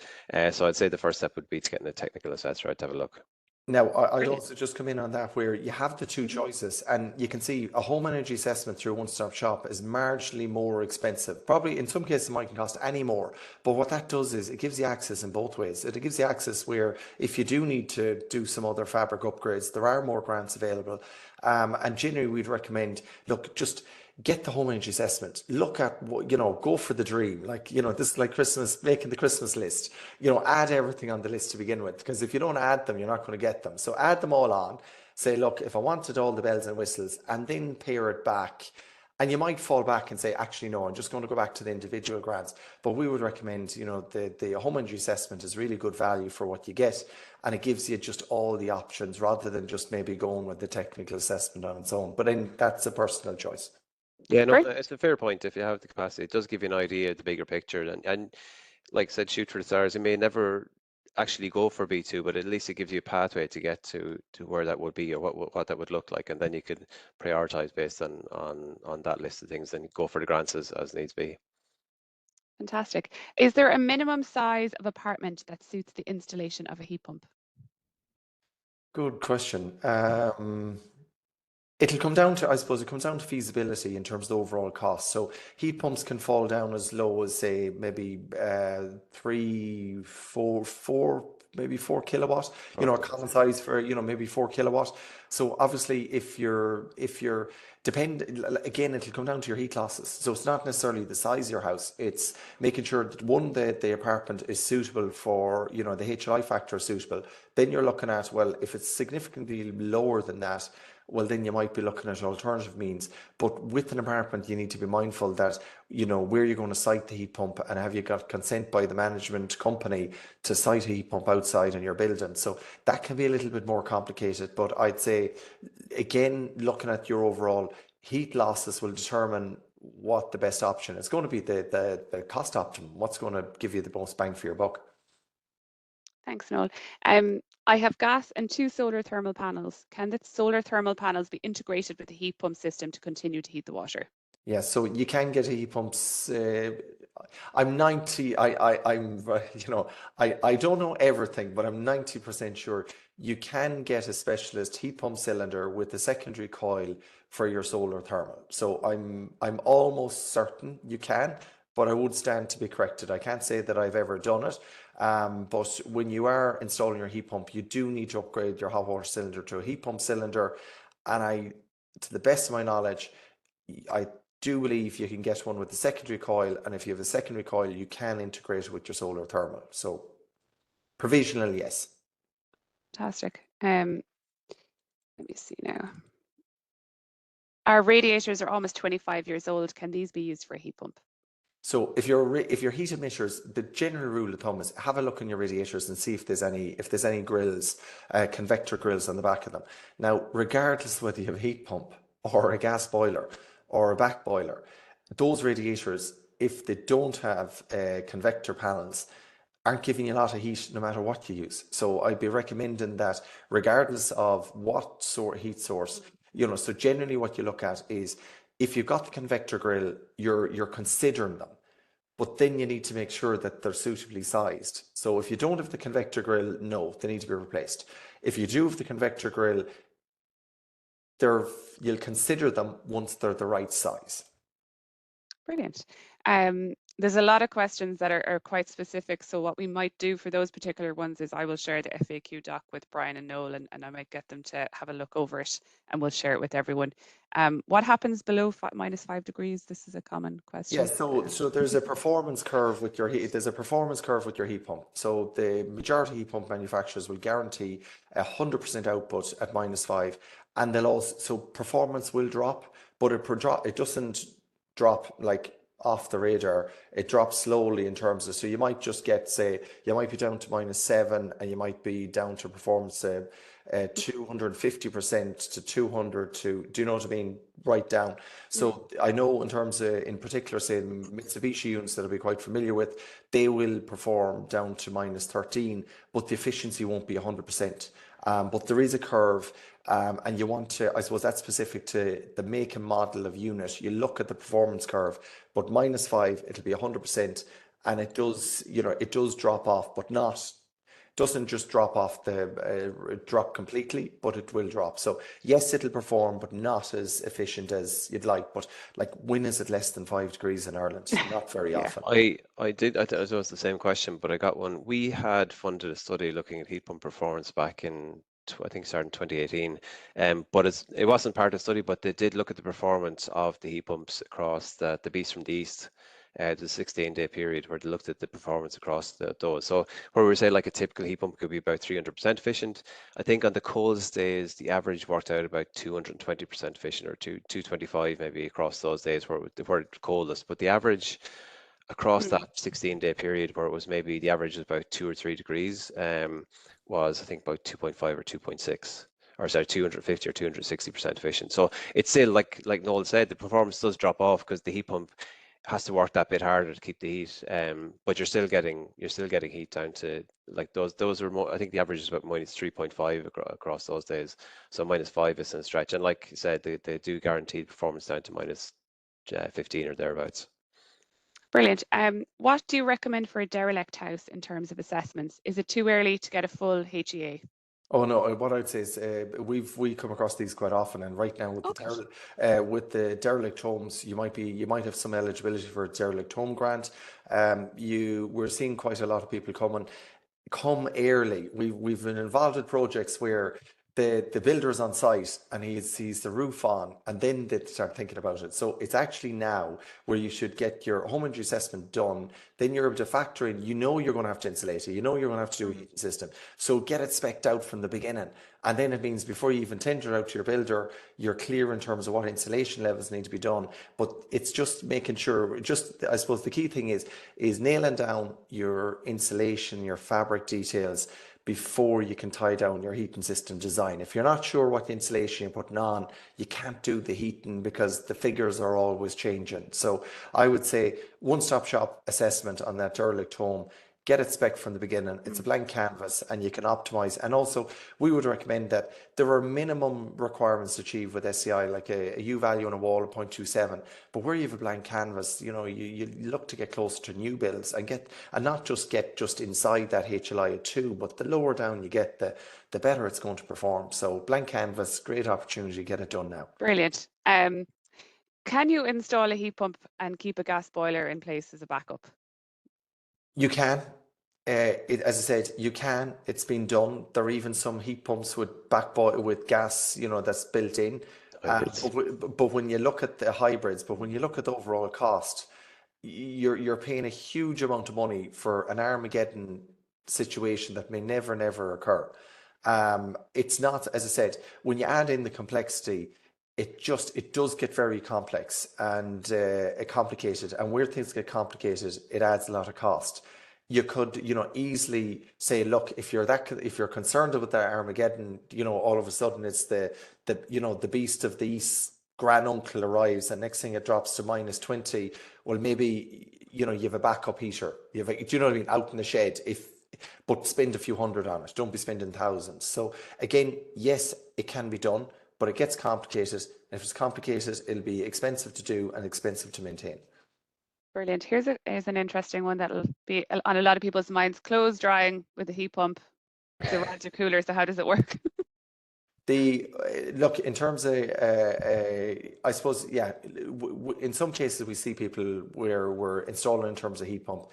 Speaker 2: So I'd say the first step would be to get a technical assessor out to have a look.
Speaker 3: Now, I'd
Speaker 1: Brilliant.
Speaker 3: also just come in on that where you have the two choices, and you can see a home energy assessment through a one-stop shop is marginally more expensive. Probably in some cases it mightn't cost any more, but what that does is it gives you access in both ways. It gives you access where if you do need to do some other fabric upgrades, there are more grants available. And generally we'd recommend, look, just get the home energy assessment. Look at what, go for the dream. Like, this is like Christmas, making the Christmas list. Add everything on the list to begin with, because if you don't add them, you're not going to get them. So add them all on. Say, look, if I wanted all the bells and whistles, and then pare it back. And you might fall back and say, actually, no, I'm just going to go back to the individual grants. But we would recommend, the home energy assessment is really good value for what you get. And it gives you just all the options rather than just maybe going with the technical assessment on its own. But then that's a personal choice.
Speaker 2: Yeah, no,
Speaker 1: Great.
Speaker 2: it's a fair point. If you have the capacity, it does give you an idea of the bigger picture. And like I said, shoot for the stars. You may never actually go for B2, but at least it gives you a pathway to get to where that would be or what that would look like, and then you could prioritize based on that list of things and go for the grants as needs be.
Speaker 1: Fantastic. Is there a minimum size of apartment that suits the installation of a heat pump?
Speaker 3: Good question. It'll come down to, I suppose, it comes down to feasibility in terms of the overall cost. So heat pumps can fall down as low as, say, maybe 4 kilowatt. A common size for maybe 4 kilowatt. So obviously, if you're again, it'll come down to your heat losses. So it's not necessarily the size of your house. It's making sure that one, the apartment is suitable for, the HLI factor is suitable. Then you're looking at, well, if it's significantly lower than that, well, then you might be looking at alternative means. But with an apartment, you need to be mindful that, where you're going to site the heat pump, and have you got consent by the management company to site a heat pump outside in your building. So that can be a little bit more complicated. But I'd say, again, looking at your overall heat losses will determine what the best option is going to be, the cost optimum, what's going to give you the most bang for your buck.
Speaker 1: Thanks, Noel. I have gas and 2 solar thermal panels. Can the solar thermal panels be integrated with the heat pump system to continue to heat the water?
Speaker 3: Yeah, so you can get heat pumps. I'm 90. I don't know everything, but I'm 90% sure you can get a specialist heat pump cylinder with a secondary coil for your solar thermal. So I'm almost certain you can, but I would stand to be corrected. I can't say that I've ever done it. But when you are installing your heat pump, you do need to upgrade your hot water cylinder to a heat pump cylinder. And to the best of my knowledge, I do believe you can get one with the secondary coil, and if you have a secondary coil, you can integrate it with your solar thermal. So provisional, yes.
Speaker 1: Fantastic. Let me see now. Our radiators are almost 25 years old. Can these be used for a heat pump?
Speaker 3: So if your heat emitters, the general rule of thumb is have a look in your radiators and see if there's any grills, convector grills on the back of them. Now, regardless of whether you have a heat pump or a gas boiler or a back boiler, those radiators, if they don't have convector panels, aren't giving you a lot of heat no matter what you use. So I'd be recommending that regardless of what sort of heat source, so generally what you look at is if you've got the convector grill, you're considering them. But then you need to make sure that they're suitably sized. So if you don't have the convector grill, no, they need to be replaced. If you do have the convector grill, you'll consider them once they're the right size.
Speaker 1: Brilliant. There's a lot of questions that are quite specific. So what we might do for those particular ones is I will share the FAQ doc with Brian and Noel, and I might get them to have a look over it, and we'll share it with everyone. What happens below -5 degrees? This is a common question.
Speaker 3: Yeah, so there's a performance curve with your heat. There's a performance curve with your heat pump. So the majority heat pump manufacturers will guarantee 100% output at -5, and they'll also, so performance will drop, but it doesn't drop like off the radar. It drops slowly in terms of, so you might just get, say, you might be down to -7, and you might be down to performance 250% to 200 to, do you know what I mean? Right down. So I know in terms of, in particular, say Mitsubishi units that I'll be quite familiar with, they will perform down to -13, but the efficiency won't be 100%. But there is a curve, and you want to, I suppose that's specific to the make and model of unit. You look at the performance curve, but -5, it'll be 100%, and it does, it does drop off, but not doesn't just drop off drop completely, but it will drop. So yes, it'll perform, but not as efficient as you'd like. But like, when is it less than 5 degrees in Ireland? Not very
Speaker 1: Yeah.
Speaker 3: often.
Speaker 2: I was the same question, but I got one. We had funded a study looking at heat pump performance back in, I think, starting 2018. But it wasn't part of the study, but they did look at the performance of the heat pumps across the Beast from the East, the 16-day period where they looked at the performance across those. So where we say like a typical heat pump could be about 300% efficient, I think on the coldest days, the average worked out about 220% efficient, or 225 maybe across those days where it's coldest. But the average across
Speaker 1: Mm.
Speaker 2: that 16-day period, where it was maybe the average was about 2 or 3 degrees, was I think about 2.5 or 2.6, or sorry, 250 or 260% efficient. So it's still, like Noel said, the performance does drop off because the heat pump has to work that bit harder to keep the heat. But you're still getting heat down to, like, those are more, I think the average is about minus 3.5 across those days. So minus 5 isn't a stretch. And like you said, they do guarantee performance down to minus 15 or thereabouts.
Speaker 1: Brilliant. What do you recommend for a derelict house in terms of assessments? Is it too early to get a full HEA?
Speaker 3: Oh no, what I'd say is we come across these quite often, and right now
Speaker 1: Okay.
Speaker 3: with the derelict homes, you might have some eligibility for a derelict home grant. We're seeing quite a lot of people come early. We've been involved in projects where the builder's on site and he sees the roof on, and then they start thinking about it. So it's actually now where you should get your home energy assessment done. Then you're able to factor in, you're going to have to insulate it, you're going to have to do a heating system. So get it spec'd out from the beginning. And then it means before you even tender out to your builder, you're clear in terms of what insulation levels need to be done. But it's just making sure, I suppose the key thing is nailing down your insulation, your fabric details before you can tie down your heating system design. If you're not sure what insulation you're putting on, you can't do the heating because the figures are always changing. So I would say one-stop shop assessment on that derelict home. Get it spec from the beginning. It's a blank canvas and you can optimize. And also, we would recommend that there are minimum requirements to achieve with SCI, like a U value on a wall of 0.27. But where you have a blank canvas, you look to get closer to new builds and not just get inside that HLI of 2, but the lower down you get, the better it's going to perform. So blank canvas, great opportunity, get it done now.
Speaker 1: Brilliant. Can you install a heat pump and keep a gas boiler in place as a backup?
Speaker 3: You can. As I said, you can. It's been done. There are even some heat pumps with with gas, that's built in. But when you look at the hybrids, when you look at the overall cost, you're paying a huge amount of money for an Armageddon situation that may never occur. It's not, as I said, when you add in the complexity, it does get very complex and complicated. And where things get complicated, it adds a lot of cost. You could, easily say, look, if you're concerned about that Armageddon, all of a sudden it's the beast of the East grand uncle arrives, and next thing it drops to minus 20. Well, maybe you have a backup heater. Do you know what I mean? Out in the shed, but spend a few hundred on it. Don't be spending thousands. So again, yes, it can be done, but it gets complicated. And if it's complicated, it'll be expensive to do and expensive to maintain.
Speaker 1: Brilliant. Here's an interesting one that'll be on a lot of people's minds. Clothes drying with a heat pump. The rods are cooler, so how does it work?
Speaker 3: Look, in terms of, I suppose, yeah, in some cases we see people where we're installing in terms of heat pump,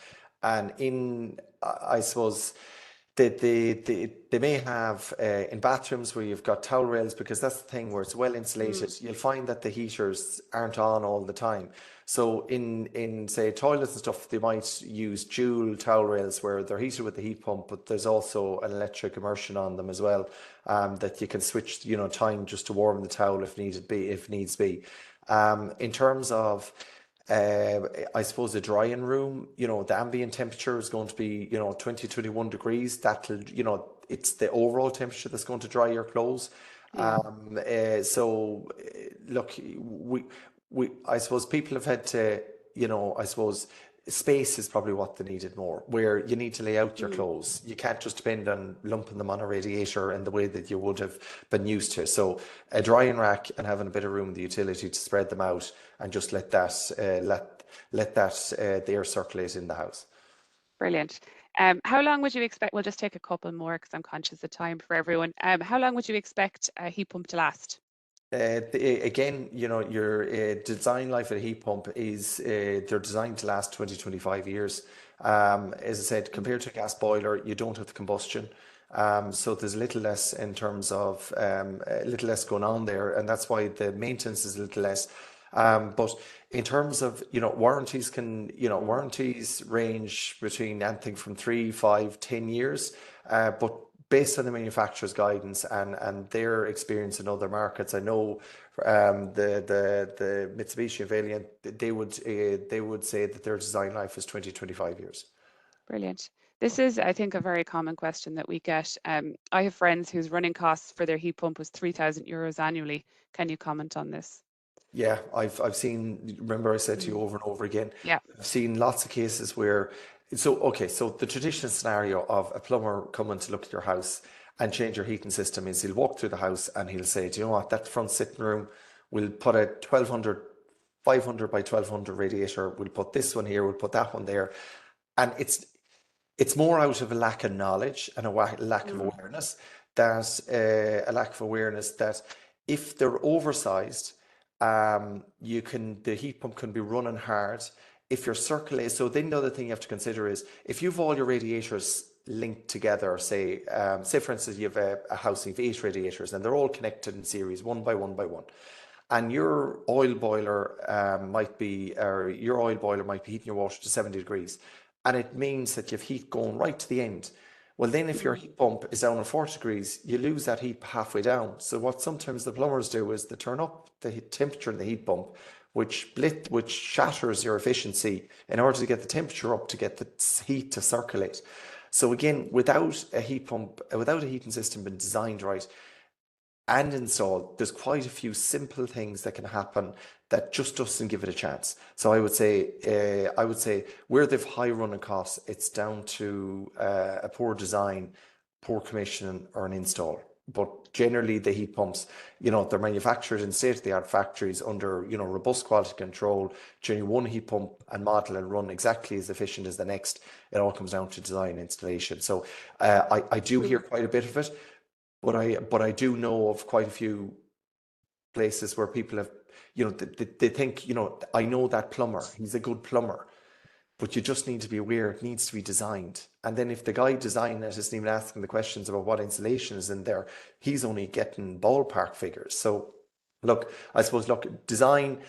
Speaker 3: and I suppose they may have in bathrooms where you've got towel rails, because that's the thing where it's well insulated. You'll find that the heaters aren't on all the time. So in say toilets and stuff, they might use dual towel rails where they're heated with the heat pump, but there's also an electric immersion on them as well, that you can switch, time just to warm the towel if needs be. In terms of I suppose a drying room, the ambient temperature is going to be, 20, 21 degrees. That'll, it's the overall temperature that's going to dry your clothes.
Speaker 1: Yeah.
Speaker 3: So look, I suppose people have had to, I suppose space is probably what they needed more, where you need to lay out your clothes. You can't just depend on lumping them on a radiator in the way that you would have been used to. So a drying rack and having a bit of room in the utility to spread them out and just let that the air circulate in the house.
Speaker 1: Brilliant. How long would you expect? We'll just take a couple more because I'm conscious of time for everyone. How long would you expect a heat pump to last?
Speaker 3: Again, your design life of a heat pump is they're designed to last 20, 25 years. As I said, compared to a gas boiler, you don't have the combustion. So there's a little less in terms of a little less going on there, and that's why the maintenance is a little less. But in terms of, warranties warranties range between anything from 3, 5, 10 years. But based on the manufacturer's guidance and their experience in other markets, I know the Mitsubishi and Valiant, they would say that their design life is 20, 25 years.
Speaker 1: Brilliant. This is, I think, a very common question that we get. I have friends whose running costs for their heat pump was €3,000 annually. Can you comment on this?
Speaker 3: Yeah, I've seen, remember I said to you over and over again,
Speaker 1: Yeah.
Speaker 3: I've seen lots of cases where, so the traditional scenario of a plumber coming to look at your house and change your heating system is he'll walk through the house and he'll say, do you know what, that front sitting room, we'll put a 500 by 1200 radiator, we'll put this one here, we'll put that one there. And it's more out of a lack of knowledge and a lack of awareness that if they're oversized, the heat pump can be running hard. If you're circulating, so then the other thing you have to consider is if you've all your radiators linked together, say for instance you have a house of 8 radiators and they're all connected in series, one by one by one, and your oil boiler might be heating your water to 70 degrees, and it means that you have heat going right to the end. Well, then if your heat pump is down at 40 degrees, you lose that heat halfway down. So what sometimes the plumbers do is they turn up the temperature in the heat pump, which shatters your efficiency in order to get the temperature up to get the heat to circulate. So again, without a heat pump, without a heating system being designed right and installed, there's quite a few simple things that can happen that just doesn't give it a chance. So I would say where they've high running costs, it's down to a poor design, poor commissioning, or an install. But generally, the heat pumps, they're manufactured in state-of-the-art factories under, robust quality control. Generally, one heat pump and model and run exactly as efficient as the next. It all comes down to design and installation. So I do hear quite a bit of it, but I do know of quite a few places where people have, they think, I know that plumber, he's a good plumber, but you just need to be aware it needs to be designed. And then if the guy designing it isn't even asking the questions about what insulation is in there, he's only getting ballpark figures. So I suppose design.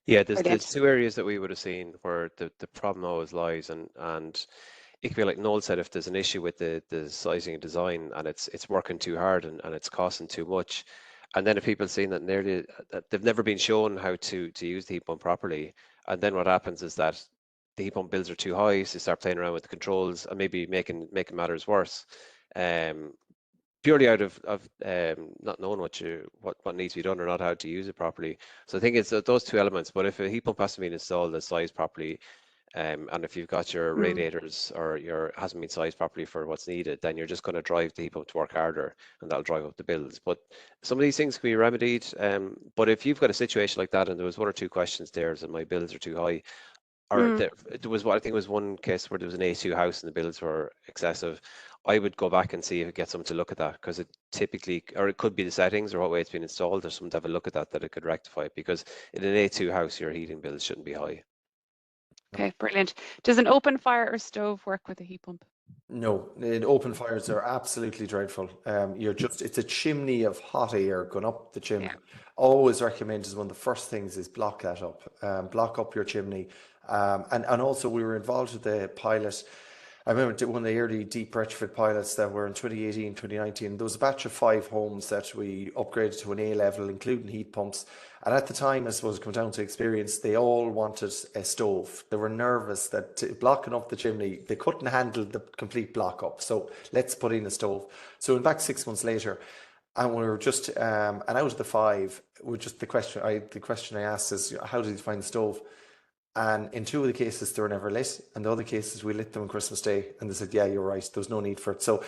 Speaker 2: Yeah, there's two areas that we would have seen where the problem always lies, and it could be like Noel said, if there's an issue with the sizing and design and it's working too hard and it's costing too much, and then if people seeing that they've never been shown how to use the heat pump properly, and then what happens is that the heat pump bills are too high, so they start playing around with the controls and maybe making matters worse. Purely out of not knowing what needs to be done or not how to use it properly. So I think it's those two elements. But if a heat pump hasn't been installed and sized properly, and if you've got your radiators or hasn't been sized properly for what's needed, then you're just going to drive the heat pump to work harder, and that'll drive up the bills. But some of these things can be remedied. But if you've got a situation like that, and there was one or two questions there, that my bills are too high, or there was I think it was one case where there was an A2 house and the bills were excessive. I would go back and see if it get someone to look at that, because it typically, or it could be the settings or what way it's been installed, or someone to have a look at that it could rectify it, because in an A2 house your heating bills shouldn't be high.
Speaker 1: Okay, brilliant. Does an open fire or stove work with a heat pump?
Speaker 3: No, open fires are absolutely dreadful. It's a chimney of hot air going up the chimney. Always recommend is one of the first things is block that up. Block up your chimney. And also we were involved with the pilot. I remember one of the early deep retrofit pilots that were in 2018, 2019. There was a batch of 5 homes that we upgraded to an A level, including heat pumps. And at the time, I suppose it comes down to experience, they all wanted a stove. They were nervous that blocking up the chimney, they couldn't handle the complete block up. So let's put in a stove. So in fact, 6 months later, and we were just, and out of the 5, the question I asked is, how did you find the stove? And in 2 of the cases, they were never lit. And the other cases, we lit them on Christmas Day. And they said, yeah, you're right. There's no need for it. So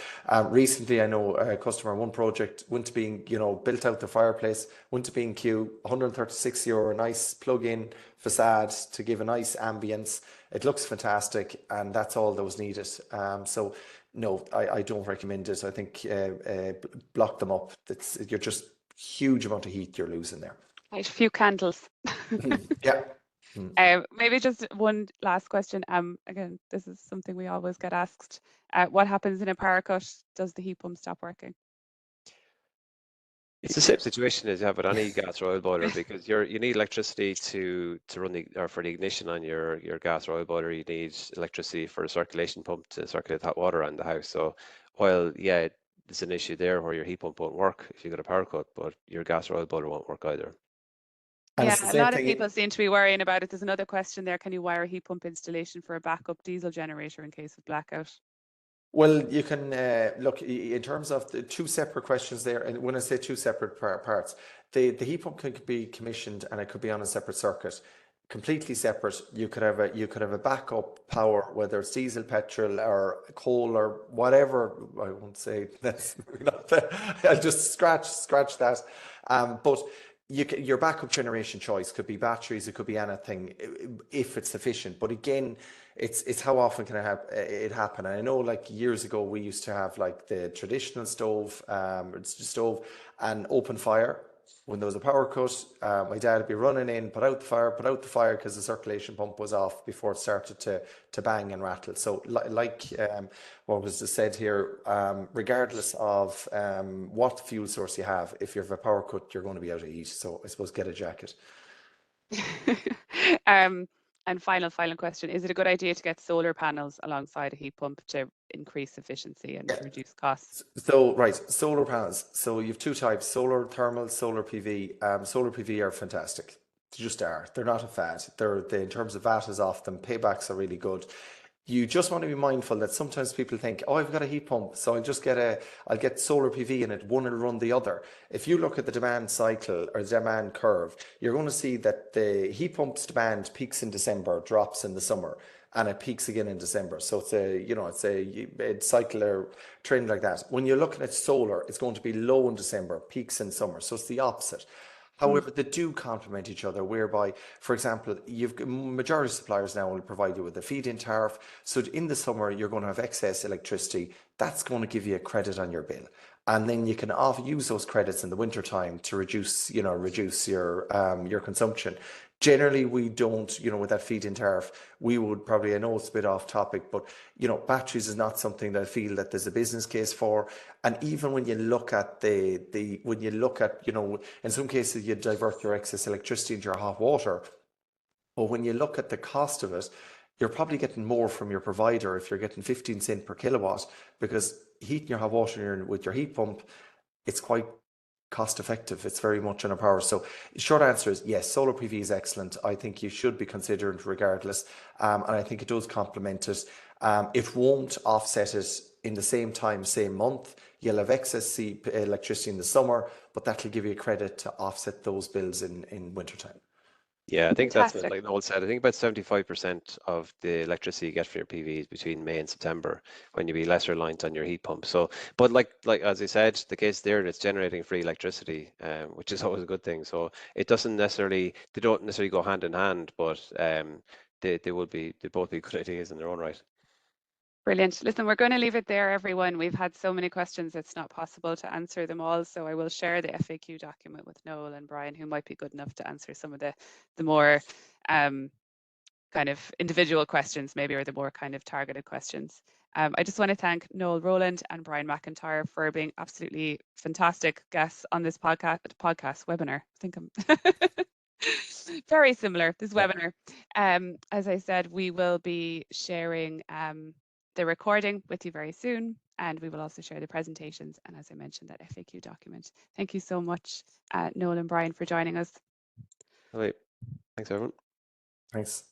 Speaker 3: recently, I know a customer, one project, went to being, built out the fireplace, went to being queue, €136, a nice plug-in facade to give a nice ambience. It looks fantastic. And that's all that was needed. So no, I don't recommend it. I think block them up. You're just huge amount of heat you're losing there.
Speaker 1: Right, a few candles.
Speaker 3: Yeah.
Speaker 1: Maybe just one last question. Again, this is something we always get asked. What happens in a power cut? Does the heat pump stop working?
Speaker 2: It's the same situation as you have with any gas or oil boiler, because you need electricity to run for the ignition on your gas or oil boiler. You need electricity for a circulation pump to circulate hot water around the house. So while, yeah, there's an issue there where your heat pump won't work if you got a power cut, but your gas or oil boiler won't work either.
Speaker 3: And
Speaker 1: Yeah,
Speaker 3: it's the
Speaker 1: a
Speaker 3: same
Speaker 1: lot of
Speaker 3: thing.
Speaker 1: people seem to be worrying about it. There's another question there. Can you wire a heat pump installation for a backup diesel generator in case of blackout?
Speaker 3: Well, you can look in terms of the 2 separate questions there. And when I say 2 separate parts, the heat pump could be commissioned and it could be on a separate circuit, completely separate. You could have a backup power, whether it's diesel, petrol, or coal, or whatever. I won't say that's not. I'll just scratch that. But your backup generation choice could be batteries, it could be anything, if it's sufficient. But again, it's how often can it happen? And I know, like, years ago we used to have like the traditional stove, and open fire. When there was a power cut, my dad would be running in, put out the fire because the circulation pump was off before it started to bang and rattle. So like what was said here, regardless of what fuel source you have, if you have a power cut, you're going to be out of heat. So I suppose get a jacket.
Speaker 1: And final question, is it a good idea to get solar panels alongside a heat pump to increase efficiency and reduce costs?
Speaker 3: So, right, solar panels. So you have 2 types, solar thermal, solar PV. Solar PV are fantastic. They just are. They're not a fad. They, in terms of VAT is off them, paybacks are really good. You just want to be mindful that sometimes people think, oh, I've got a heat pump, so I'll get solar PV in it, one will run the other. If you look at the demand cycle or the demand curve, you're going to see that the heat pump's demand peaks in December, drops in the summer, and it peaks again in December. So it's a cycle or trend like that. When you're looking at solar, it's going to be low in December, peaks in summer. So it's the opposite. However, they do complement each other, whereby, for example, majority of suppliers now will provide you with a feed-in tariff. So in the summer, you're going to have excess electricity. That's going to give you a credit on your bill. And then you can use those credits in the winter time to reduce your consumption. Generally, we don't, with that feed-in tariff, we would probably, I know it's a bit off topic, but, batteries is not something that I feel that there's a business case for. And even when you look at in some cases you divert your excess electricity into your hot water, but when you look at the cost of it, you're probably getting more from your provider if you're getting 15 cents per kilowatt, because heating your hot water with your heat pump, it's quite cost effective. It's very much on a power. So short answer is yes, solar PV is excellent. I think you should be considering it regardless. And I think it does complement it. It won't offset it in the same time, same month. You'll have excess electricity in the summer, but that'll give you a credit to offset those bills in wintertime.
Speaker 2: Yeah, I think that's
Speaker 1: Fantastic.
Speaker 2: like Noel said. I think about 75% of the electricity you get from your PV is between May and September, when you be less reliant on your heat pump. So, but like as I said, the case there, it's generating free electricity, which is always a good thing. So they don't necessarily go hand in hand, but they both be good ideas in their own right.
Speaker 1: Brilliant. Listen, we're going to leave it there, everyone. We've had so many questions, it's not possible to answer them all. So I will share the FAQ document with Noel and Brian, who might be good enough to answer some of the more kind of individual questions, maybe, or the more kind of targeted questions. I just want to thank Noel Rowland and Brian McIntyre for being absolutely fantastic guests on this webinar. I think I'm very similar, this webinar. As I said, we will be sharing the recording with you very soon, and we will also share the presentations and, as I mentioned, that FAQ document. Thank you so much, Noel and Brian, for joining us.
Speaker 2: All right. Thanks, everyone.
Speaker 3: Thanks.